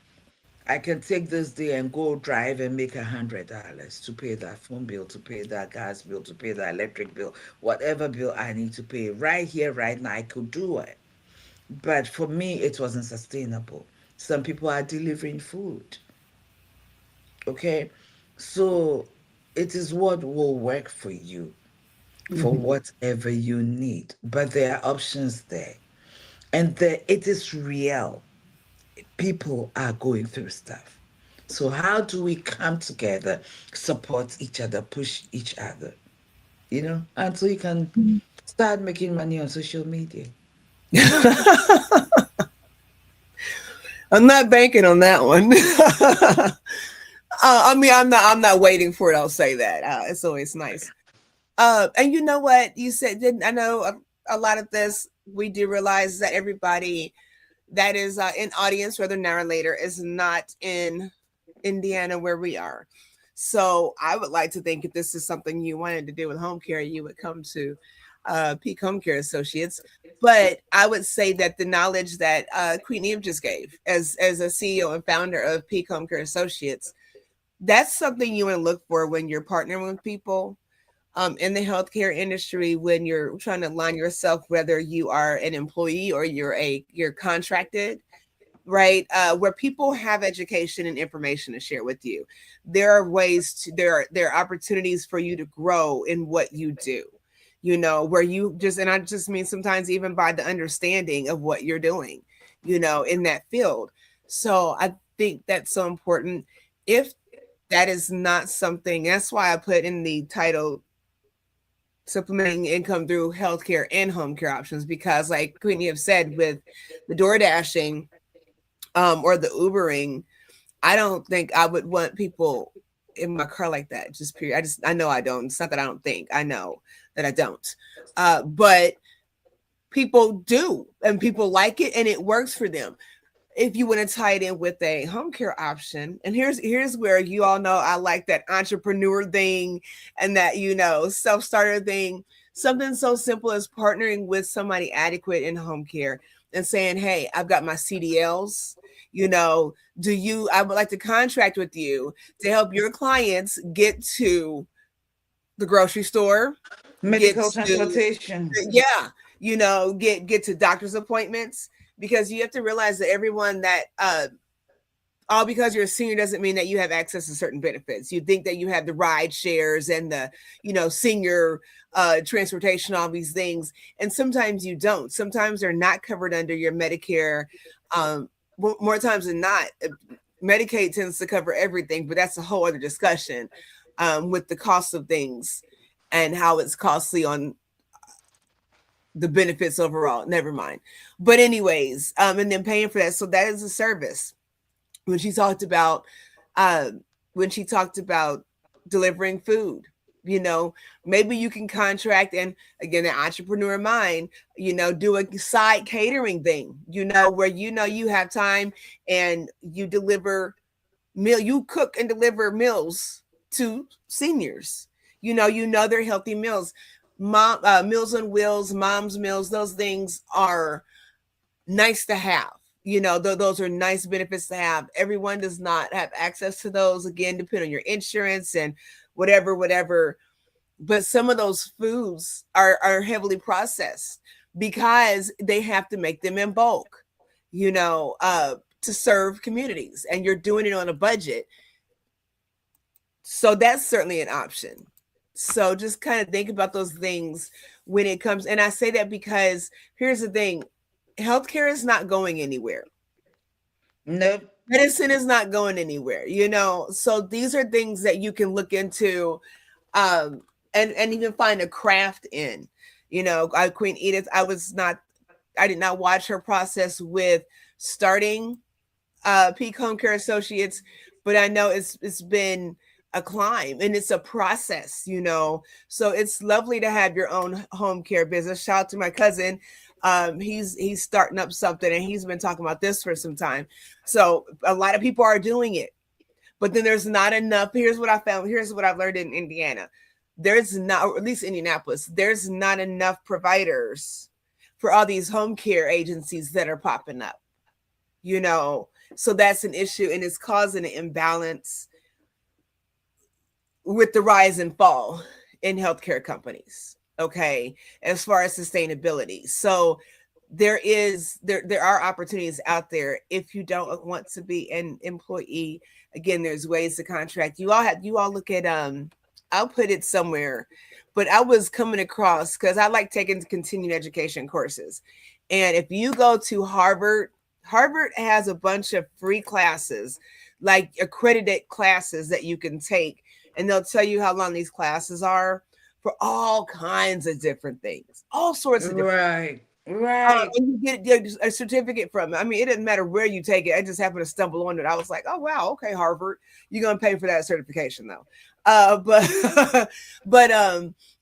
I can take this day and go drive and make $100 to pay that phone bill, to pay that gas bill, to pay that electric bill, whatever bill I need to pay right here, right now. I could do it. But for me, it wasn't sustainable. Some people are delivering food. Okay. So it is what will work for you, for Mm-hmm. whatever you need. But there are options there. And it is real. People are going through stuff. So how do we come together, support each other, push each other, until you can start making money on social media? I'm not banking on that one. I mean, I'm not waiting for it. I'll say that. It's always nice. And you know what you said? Didn't I know a lot of this? We do realize that everybody that is in audience, whether now or later, is not in Indiana where we are. So I would like to think if this is something you wanted to do with home care, you would come to Peak Home Care Associates. But I would say that the knowledge that Queen Eve just gave as a CEO and founder of Peak Home Care Associates, that's something you want to look for when you're partnering with people in the healthcare industry, when you're trying to align yourself, whether you are an employee or you're contracted, right? Where people have education and information to share with you. There are there are opportunities for you to grow in what you do. Where you just, and I just mean sometimes even by the understanding of what you're doing, in that field. So I think that's so important. If that is not something, that's why I put in the title supplementing income through healthcare and home care options, because like Queenie have said, with the door dashing or the Ubering, I don't think I would want people in my car like that. Just period. I know I don't. It's not that I don't think. I know that I don't. But people do, and people like it, and it works for them. If you want to tie it in with a home care option, and here's where you all know I like that entrepreneur thing and that self-starter thing. Something so simple as partnering with somebody adequate in home care and saying, hey, I've got my CDLs, I would like to contract with you to help your clients get to the grocery store, get Medical to, transportation. yeah, get to doctor's appointments, because you have to realize that everyone that all because you're a senior doesn't mean that you have access to certain benefits. You think that you have the ride shares and the senior transportation, all these things, and sometimes you don't. Sometimes they're not covered under your Medicare. More times than not, Medicaid tends to cover everything, but that's a whole other discussion with the cost of things and how it's costly on the benefits overall. Never mind. But anyways, and then paying for that. So that is a service. When she talked about uh delivering food, maybe you can contract, and again, an entrepreneur mind, do a side catering thing, where you have time and you deliver you cook and deliver meals to seniors. They're healthy meals. Meals on Wheels, Mom's Meals, those things are nice to have. Those are nice benefits to have. Everyone does not have access to those. Again, depending on your insurance and whatever. But some of those foods are heavily processed because they have to make them in bulk, to serve communities, and you're doing it on a budget. So that's certainly an option. So just kind of think about those things when it comes. And I say that because here's the thing: healthcare is not going anywhere. Nope. Medicine is not going anywhere, So these are things that you can look into, and even find a craft in. Queen Edith, I did not watch her process with starting Peak Home Care Associates, but I know it's been a climb and it's a process, So it's lovely to have your own home care business. Shout out to my cousin. He's starting up something, and he's been talking about this for some time. So a lot of people are doing it, but then there's not enough. Here's what I found. Here's what I've learned in Indiana. There's not, or at least Indianapolis, there's not enough providers for all these home care agencies that are popping up, So that's an issue, and it's causing an imbalance with the rise and fall in healthcare companies. Okay, as far as sustainability. So there are opportunities out there if you don't want to be an employee. Again, there's ways to contract. You all look at I'll put it somewhere, but I was coming across, because I like taking continuing education courses. And if you go to Harvard has a bunch of free classes, like accredited classes that you can take, and they'll tell you how long these classes are for all kinds of different things, all sorts of different. Right. And you get a certificate from it. I mean, it doesn't matter where you take it. I just happened to stumble on it. I was like, oh wow, okay, Harvard, you're gonna pay for that certification though. But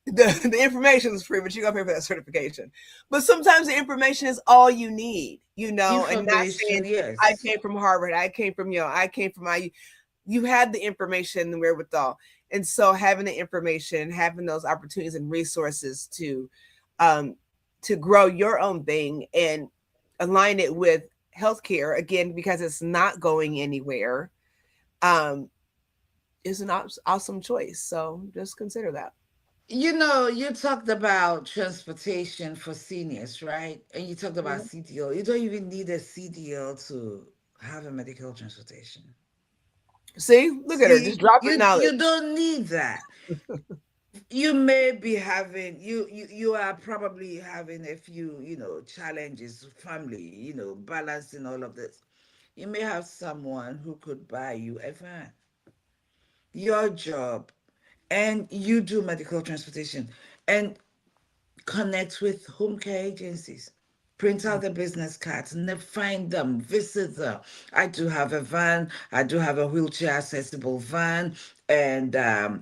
the information is free, but you're gonna pay for that certification. But sometimes the information is all you need, and not Information, saying I yes. came from Harvard, I came from I came from IU. You had the information and the wherewithal. And so having the information, having those opportunities and resources um, to grow your own thing and align it with healthcare, again, because it's not going anywhere, um, is an awesome choice. So just consider that. You talked about transportation for seniors, right? And you talked about Mhm. CDL. You don't even need a CDL to have a medical transportation. See, look at her, just See, dropping you knowledge. don't need that. You may be having you are probably having a few, challenges, family, balancing all of this. You may have someone who could buy you a van. Your job, and you do medical transportation, and connect with home care agencies. Print out the business cards and then find them, visit them. I do have a van. I do have a wheelchair accessible van, and I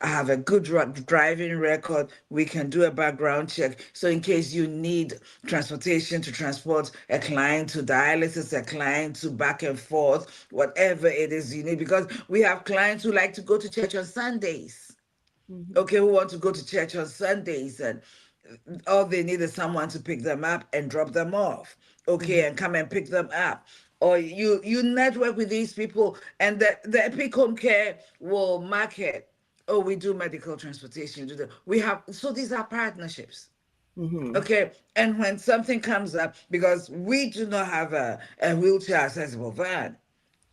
have a good driving record. We can do a background check. So in case you need transportation to transport a client to dialysis, a client to back and forth, whatever it is you need, because we have clients who like to go to church on Sundays. Mhm. Okay, who want to go to church on Sundays, and all they need is someone to pick them up and drop them off. Mhm. Okay, and come and pick them up. Or you network with these people, and the Epic Home Care will market. Oh, we do medical transportation. We have, so these are partnerships. Mhm. Okay, and when something comes up, because we do not have a wheelchair accessible van,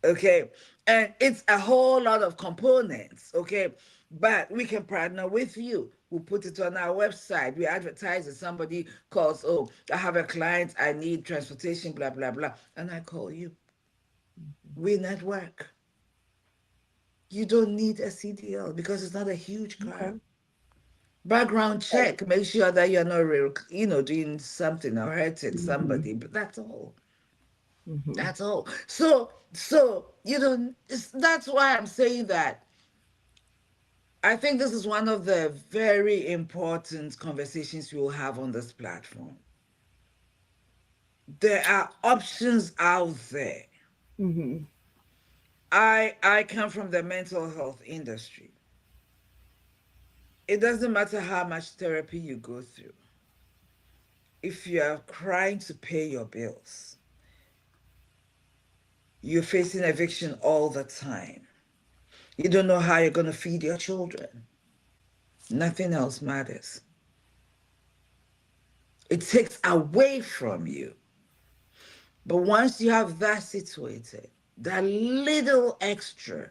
okay, and it's a whole lot of components, okay, but we can partner with you. We put it on our website. We advertise it. Somebody calls, oh, I have a client, I need transportation, blah blah blah, and I call you. We network. You don't need a CDL because it's not a huge car. Okay. Background check, make sure that you're not real, doing something or hurting Mhm. somebody, but that's all. Mhm. That's all. So that's why I'm saying that I think this is one of the very important conversations we will have on this platform. There are options out there. Mhm. I come from the mental health industry. It doesn't matter how much therapy you go through. If you are trying to pay your bills, you're facing eviction all the time. You don't know how you're going to feed your children. Nothing else matters. It takes away from you. But once you have that situated, that little extra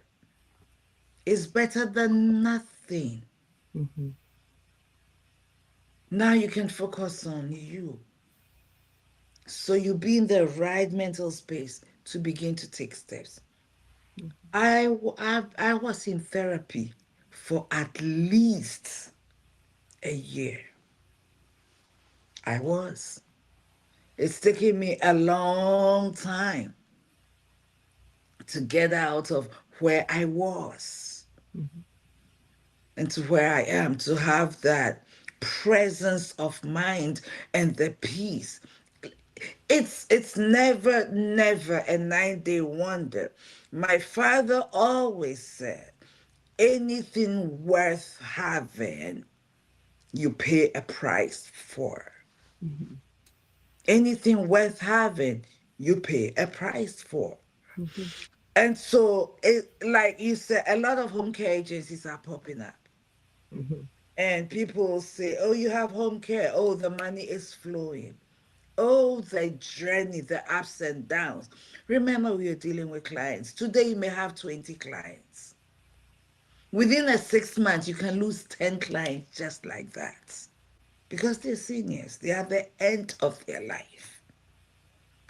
is better than nothing. Mm-hmm. Now you can focus on you. So you be in the right mental space to begin to take steps. I was in therapy for at least a year. I was. It's taken me a long time to get out of where I was Mm-hmm. and to where I am, to have that presence of mind and the peace. It's never a 9-day wonder. My father always said, anything worth having, you pay a price for. Mm-hmm. Anything worth having, you pay a price for. Mm-hmm. And so, like you said, a lot of home care agencies are popping up. Mm-hmm. And people say, oh, you have home care. Oh, the money is flowing. Oh, the journey, the ups and downs. Remember, we are dealing with clients. Today, you may have 20 clients. Within a 6 months, you can lose 10 clients just like that because they're seniors. They are at the end of their life.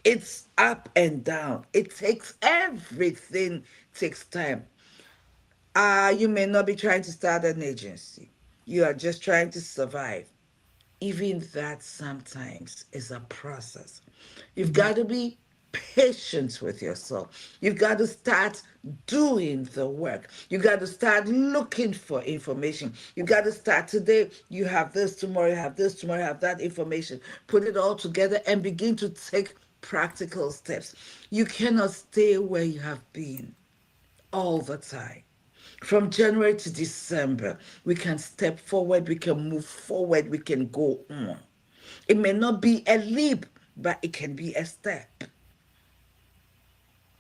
It's up and down. It takes everything, takes time. You may not be trying to start an agency. You are just trying to survive. Even that sometimes is a process. You've Mm-hmm. got to be patient with yourself. You've got to start doing the work. You got to start looking for information. You got to start today. You have this, tomorrow you have this, tomorrow you have that information. Put it all together and begin to take practical steps. You cannot stay where you have been all the time. From January to December, we can step forward, we can move forward, we can go on. It may not be a leap, but it can be a step.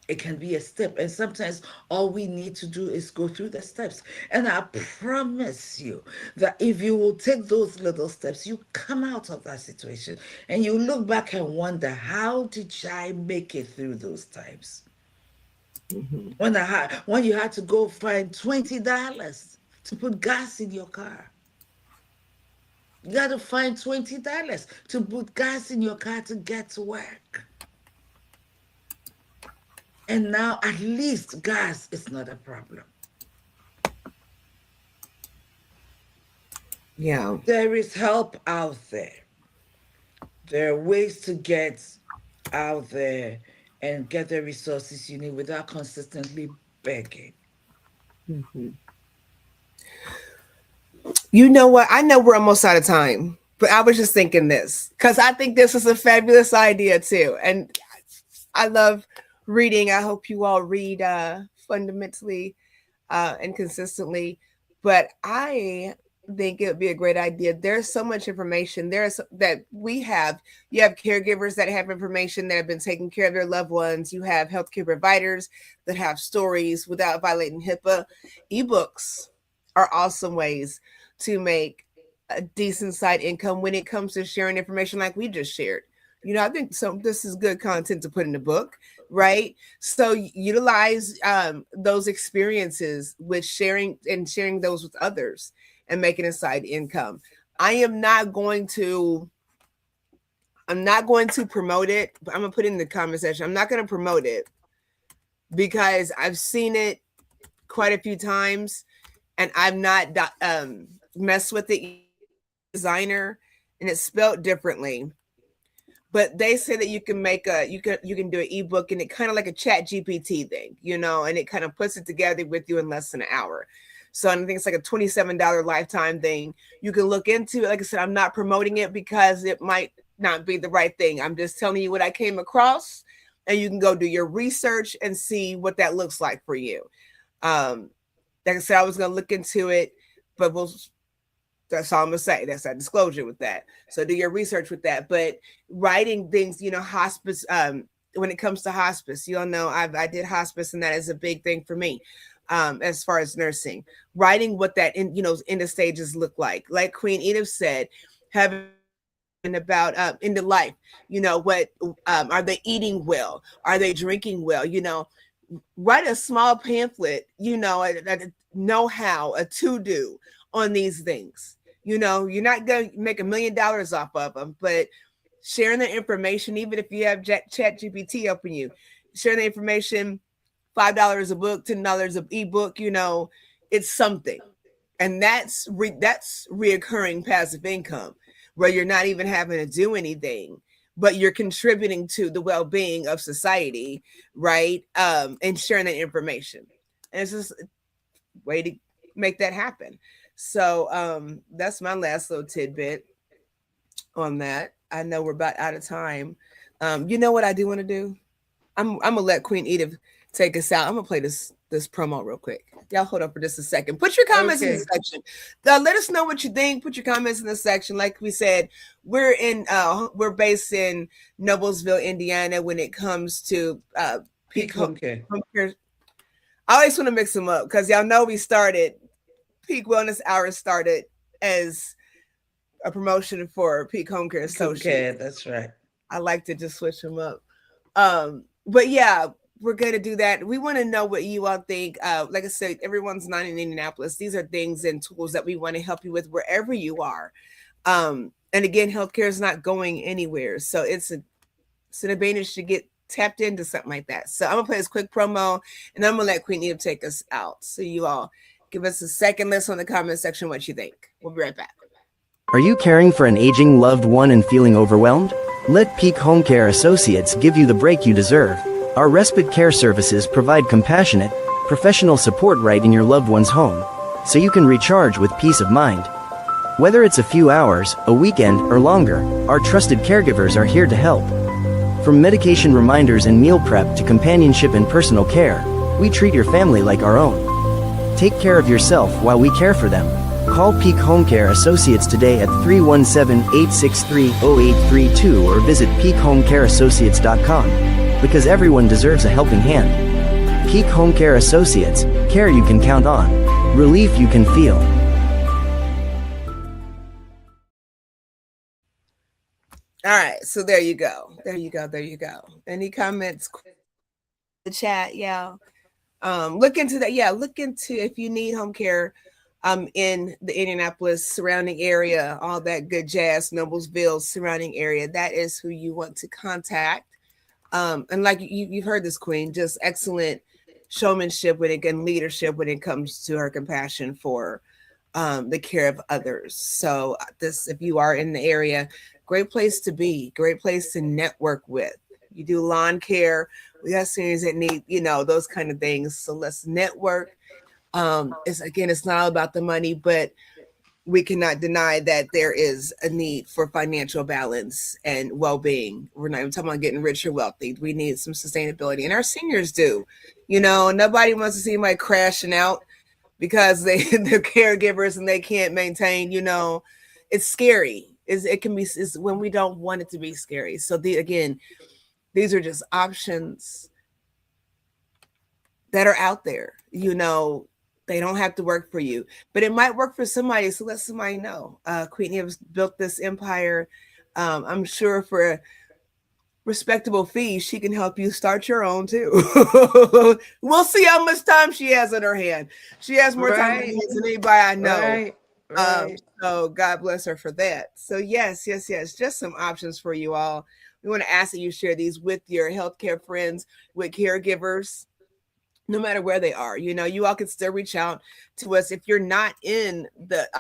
It can be a step. And sometimes all we need to do is go through the steps. And I promise you that if you will take those little steps, you come out of that situation and you look back and wonder, how did I make it through those times? Mm-hmm. When you had to go find $20 to put gas in your car. You got to find $20 to put gas in your car to get to work. And now at least gas is not a problem. Yeah. There is help out there. There are ways to get out there and get the resources you need without consistently begging. Mm-hmm. You know what? I know we're almost out of time, but I was just thinking this because I think this is a fabulous idea too. And I love reading. I hope you all read fundamentally and consistently. But I think it would be a great idea. There's so much information there's that we have. You have caregivers that have information that have been taking care of their loved ones. You have healthcare providers that have stories without violating HIPAA. Ebooks are awesome ways to make a decent side income when it comes to sharing information like we just shared. I think this is good content to put in the book, right? So utilize those experiences with sharing those with others and making a side income. I am not going to I'm not going to promote it, but I'm gonna put it in the comment section. I'm not gonna promote it because I've seen it quite a few times and I've not messed with the designer and it's spelled differently. But they say that you can you can do an ebook and it kind of like a chat GPT thing, and it kind of puts it together with you in less than an hour. So I think it's like a $27 lifetime thing. You can look into it. Like I said, I'm not promoting it because it might not be the right thing. I'm just telling you what I came across and you can go do your research and see what that looks like for you. Like I said, I was going to look into it, but that's all I'm gonna say. That's that disclosure with that. So do your research with that. But writing things, hospice. When it comes to hospice, you all know I did hospice, and that is a big thing for me. As far as nursing, writing what that in the stages look like Queen Edith said, having about in the life, what are they eating well? Are they drinking well? Write a small pamphlet, a know-how, a to-do on these things. You're not going to make $1 million off of them, but sharing the information, even if you have Chat GPT open you, sharing the information, $5 a book, $10 an ebook, it's something. And that's reoccurring passive income, where you're not even having to do anything, but you're contributing to the well-being of society, right? And sharing that information. And it's just a way to make that happen. So that's my last little tidbit on that. I know we're about out of time. You know what I do want to do? I'm gonna let Queen Edith take us out. I'm gonna play this promo real quick. Y'all hold up for just a second. Put your comments in the section. Let us know what you think. Put your comments in the section. Like we said, we're based in Noblesville, Indiana. When it comes to Peak Home Care. I always want to mix them up because y'all know we started. Peak Wellness Hour started as a promotion for Peak Home Care Associates. That's right. I like to just switch them up. But yeah, we're going to do that. We want to know what you all think. Like I said, everyone's not in Indianapolis. These are things and tools that we want to help you with wherever you are. And again, healthcare is not going anywhere. So it's an advantage to get tapped into something like that. So I'm going to play this quick promo, and I'm going to let Queen Edith take us out. So you all give us a second. Let's on the comment section what you think. We'll be right back. Are you caring for an aging loved one and feeling overwhelmed? Let Peak Home Care Associates give you the break you deserve. Our respite care services provide compassionate, professional support right in your loved one's home, so you can recharge with peace of mind. Whether it's a few hours, a weekend, or longer, our trusted caregivers are here to help. From medication reminders and meal prep to companionship and personal care, we treat your family like our own. Take care of yourself while we care for them. Call Peak Home Care Associates today at 317-863-0832 or visit peakhomecareassociates.com, because everyone deserves a helping hand. Peak Home Care Associates, care you can count on, relief you can feel. All right, so there you go. Any comments? The chat, yeah. Look into that. Yeah, look into if you need home care in the Indianapolis surrounding area, all that good jazz, Noblesville surrounding area. That is who you want to contact. And like you've heard this, Queen, just excellent showmanship and leadership when it comes to her compassion for the care of others. So this, if you are in the area, great place to be, great place to network with. You do lawn care. We got seniors that need, those kind of things. So let's network. It's not all about the money, but we cannot deny that there is a need for financial balance and well-being. We're not even talking about getting rich or wealthy. We need some sustainability, and our seniors do. Nobody wants to see anybody crashing out because they're caregivers and they can't maintain. It's scary. It can be when we don't want it to be scary. So these are just options that are out there. They don't have to work for you, but it might work for somebody. So let somebody know. Queen has built this empire. I'm sure for a respectable fee, she can help you start your own too. We'll see how much time she has in her hand. She has more time than anybody I know. Right. So God bless her for that. So yes. Just some options for you all. We want to ask that you share these with your healthcare friends, with caregivers, no matter where they are. You all can still reach out to us. If you're not in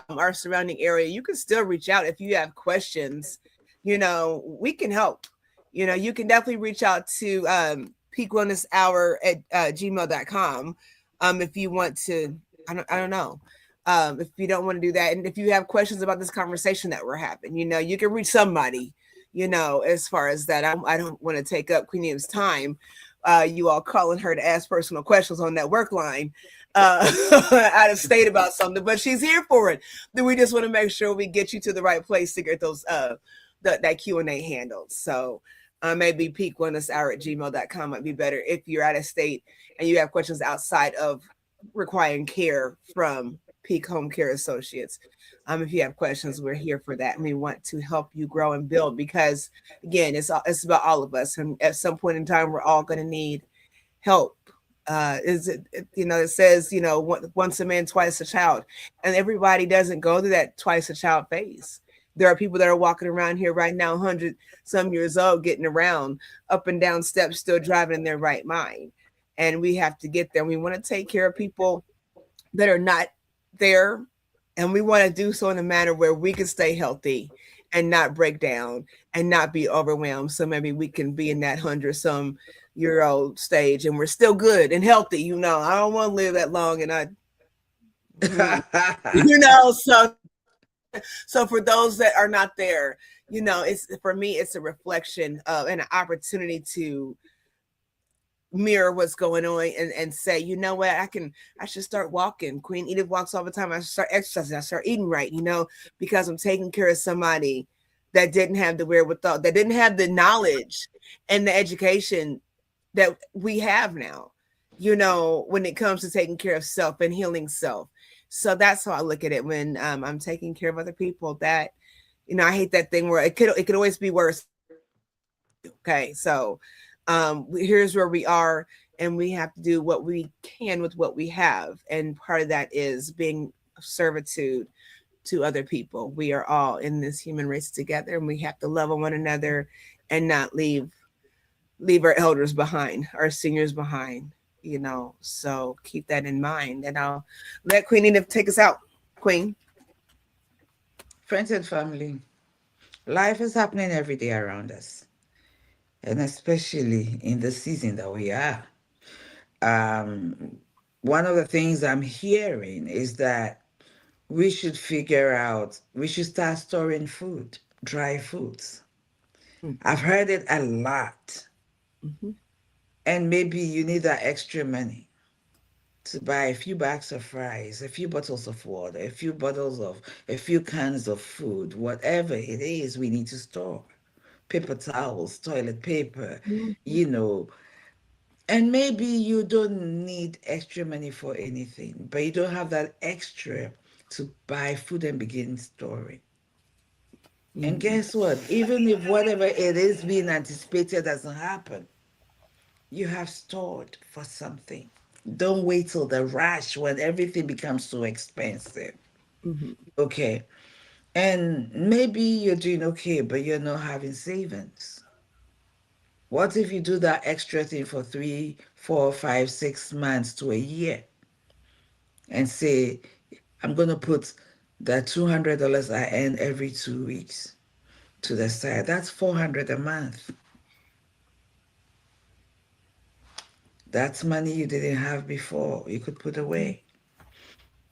our surrounding area, you can still reach out if you have questions. We can help. You can definitely reach out to peakwellnesshour@gmail.com if you want to. I don't know. If you don't want to do that, and if you have questions about this conversation that we're having, you can reach somebody. as far as that. I don't want to take up Queen Eve's time. You all calling her to ask personal questions on that work line out of state about something, but she's here for it. Then we just want to make sure we get you to the right place to get those that Q&A handled. So maybe peak1hour@gmail.com might be better if you're out of state and you have questions outside of requiring care from Peak Home Care Associates. If you have questions, we're here for that, and we want to help you grow and build, because again, it's about all of us, and at some point in time, we're all going to need help. It says, once a man, twice a child, and everybody doesn't go through that twice a child phase. There are people that are walking around here right now, 100 some years old, getting around up and down steps, still driving in their right mind. And we have to get there. We want to take care of people that are not there, and we want to do so in a manner where we can stay healthy and not break down and not be overwhelmed. So maybe we can be in that 100-some-year-old stage and we're still good and healthy. I don't want to live that long, and so for those that are not there, it's, for me, it's a reflection of and an opportunity to mirror what's going on and say, what, I should start walking. Queen Edith walks all the time. I should start exercising. I start eating right, because I'm taking care of somebody that didn't have the wherewithal, that didn't have the knowledge and the education that we have now, when it comes to taking care of self and healing self. So that's how I look at it when I'm taking care of other people. That, I hate that thing where it could always be worse. Okay, so here's where we are, and we have to do what we can with what we have, and part of that is being of servitude to other people. We are all in this human race together, and we have to love one another and not leave our elders behind, our seniors behind. So keep that in mind, and I'll let Queen Edith take us out. Queen. Friends and family, life is happening every day around us, and especially in the season that we are. One of the things I'm hearing is that we should start storing food, dry foods. Mm-hmm. I've heard it a lot. Mm-hmm. And maybe you need that extra money to buy a few bags of fries, a few bottles of water, a few cans of food, whatever it is we need to store. Paper towels, toilet paper, mm-hmm. And maybe you don't need extra money for anything, but you don't have that extra to buy food and begin storing. Mm-hmm. And guess what? Even if whatever it is being anticipated doesn't happen, you have stored for something. Don't wait till the rush when everything becomes so expensive. Mm-hmm. Okay. And maybe you're doing okay, but you're not having savings. What if you do that extra thing for 3, 4, 5, 6 months to a year and say, I'm going to put that $200 I earn every 2 weeks to the side. That's $400 a month. That's money you didn't have before. You could put away.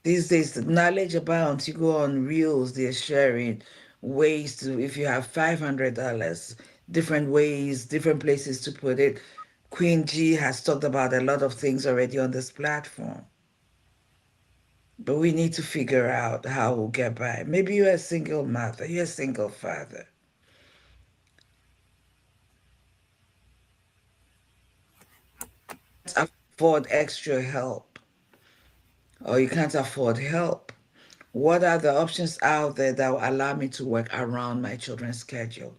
These days, the knowledge abounds. You go on Reels, they're sharing ways to, if you have $500, different ways, different places to put it. Queen G has talked about a lot of things already on this platform. But we need to figure out how we'll get by. Maybe you're a single mother, you're a single father. Afford extra help, or you can't afford help. What are the options out there that will allow me to work around my children's schedule?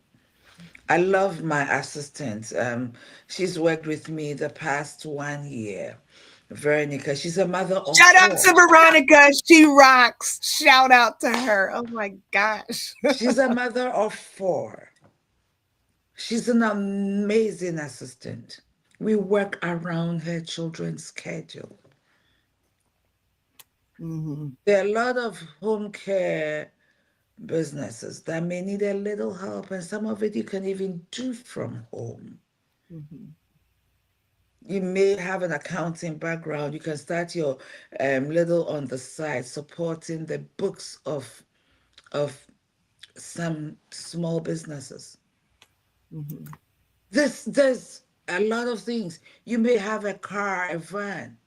I love my assistant. She's worked with me the past 1 year. Veronica, she's a mother of Shout out to Veronica. She rocks. Shout out to her. Oh my gosh. She's a mother of 4. She's an amazing assistant. We work around her children's schedule. Mm-hmm. There are a lot of home care businesses that may need a little help, and some of it you can even do from home. Mm-hmm. You may have an accounting background. You can start your little on the side, supporting the books of some small businesses. Mhm. There's a lot of things. You may have a car, a van.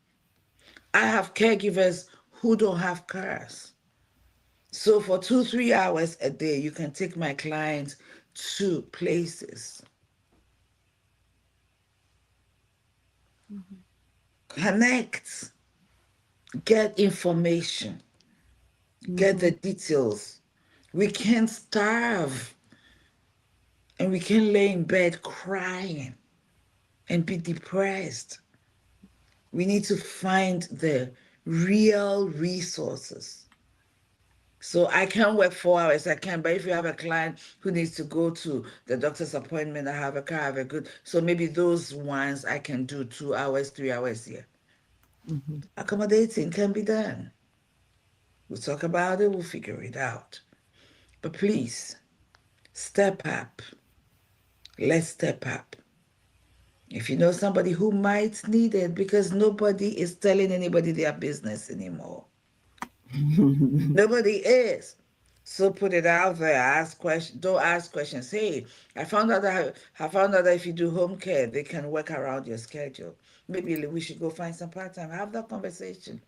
I have caregivers who don't have cars. So for 2-3 hours a day, you can take my clients to places. Connect, get information, get the details. We can't starve and we can lay in bed crying and be depressed. We need to find the real resources. So I can work 4 hours, I can, but if you have a client who needs to go to the doctor's appointment, I have a car, I have a good, so maybe those ones I can do 2 hours, 3 hours here. Mhm. Accommodating can be done. We'll talk about it, we'll figure it out. But please, step up. Let's step up. If you know somebody who might need it, because nobody is telling anybody their business anymore. Nobody is. So put it out there. Ask questions. Don't ask questions. Hey, I found out that if you do home care, they can work around your schedule. Maybe we should go find some part time. Have that conversation.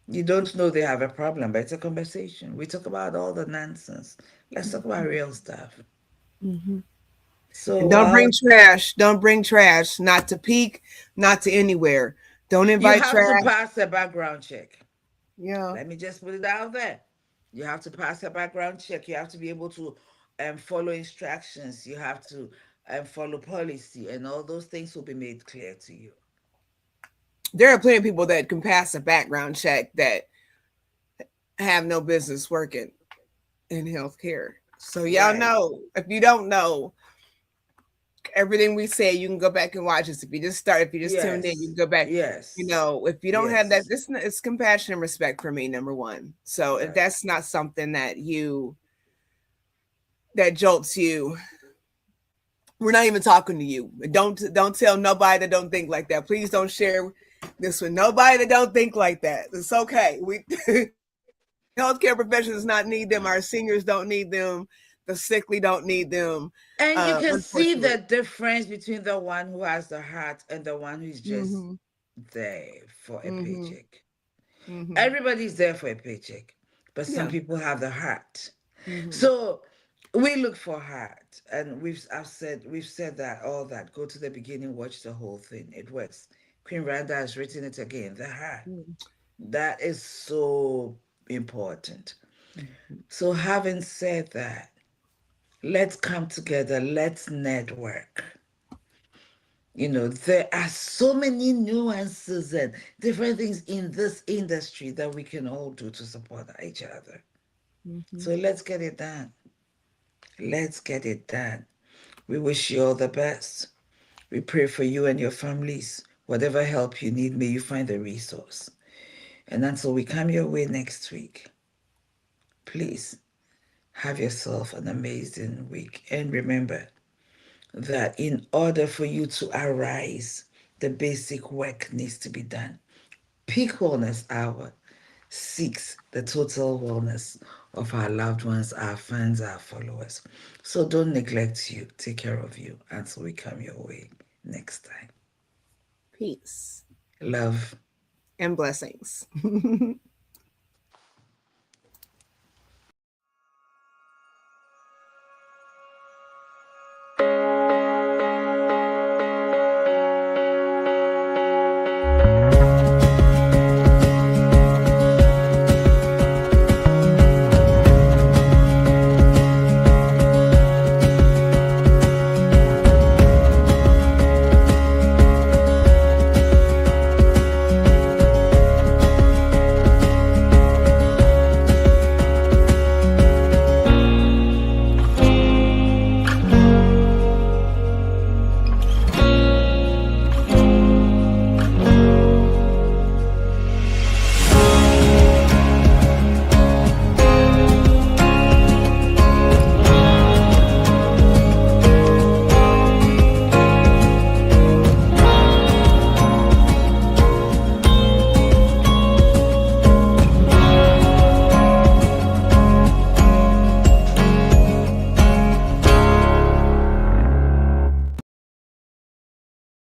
You don't know they have a problem, but it's a conversation. We talk about all the nonsense. Let's talk about real stuff. Mhm. And So don't bring trash. Don't bring trash. Not to Peak, not to anywhere. Don't you invite have to trash. pass a background check. Yeah. Let me just put it out there. You have to pass a background check. You have to be able to follow instructions. You have to follow policy, and all those things will be made clear to you. There are plenty of people that can pass a background check that have no business working in healthcare. So y'all Right. know, if you don't know, everything we say, you can go back and watch this. If you just tuned in, you Yes. can go back. Yes. If you don't have that, Yes. it's compassion and respect for me, number one. So if Right. that's not something that jolts you, we're not even talking to you. Don't tell nobody that don't think like that. Please don't share this with nobody that don't think like that. It's okay. We healthcare professionals not need them. Our seniors don't need them. The sickly don't need them. And you can see Unfortunately. the difference between the one who has the heart and the one who's just Mm-hmm. there for a Mm-hmm. paycheck. Mm-hmm. Everybody's there for a paycheck, but some Yeah. people have the heart. Mm-hmm. So we look for heart, and we've said that all that. Go to the beginning, watch the whole thing. It works. Queen Randa has written it again. The heart. That is so important. Mm-hmm. So having said that, let's come together. Let's network. There are so many nuances and different things in this industry that we can all do to support each other. Mm-hmm. So let's get it done. Let's get it done. We wish you all the best. We pray for you and your families. Whatever help you need, may you find the resource. And until we come your way next week, please have yourself an amazing week. And remember that in order for you to arise, the basic work needs to be done. Peak Wellness Hour seeks the total wellness of our loved ones, our fans, our followers. So don't neglect you. Take care of you until we come your way next time. Peace Love. and blessings.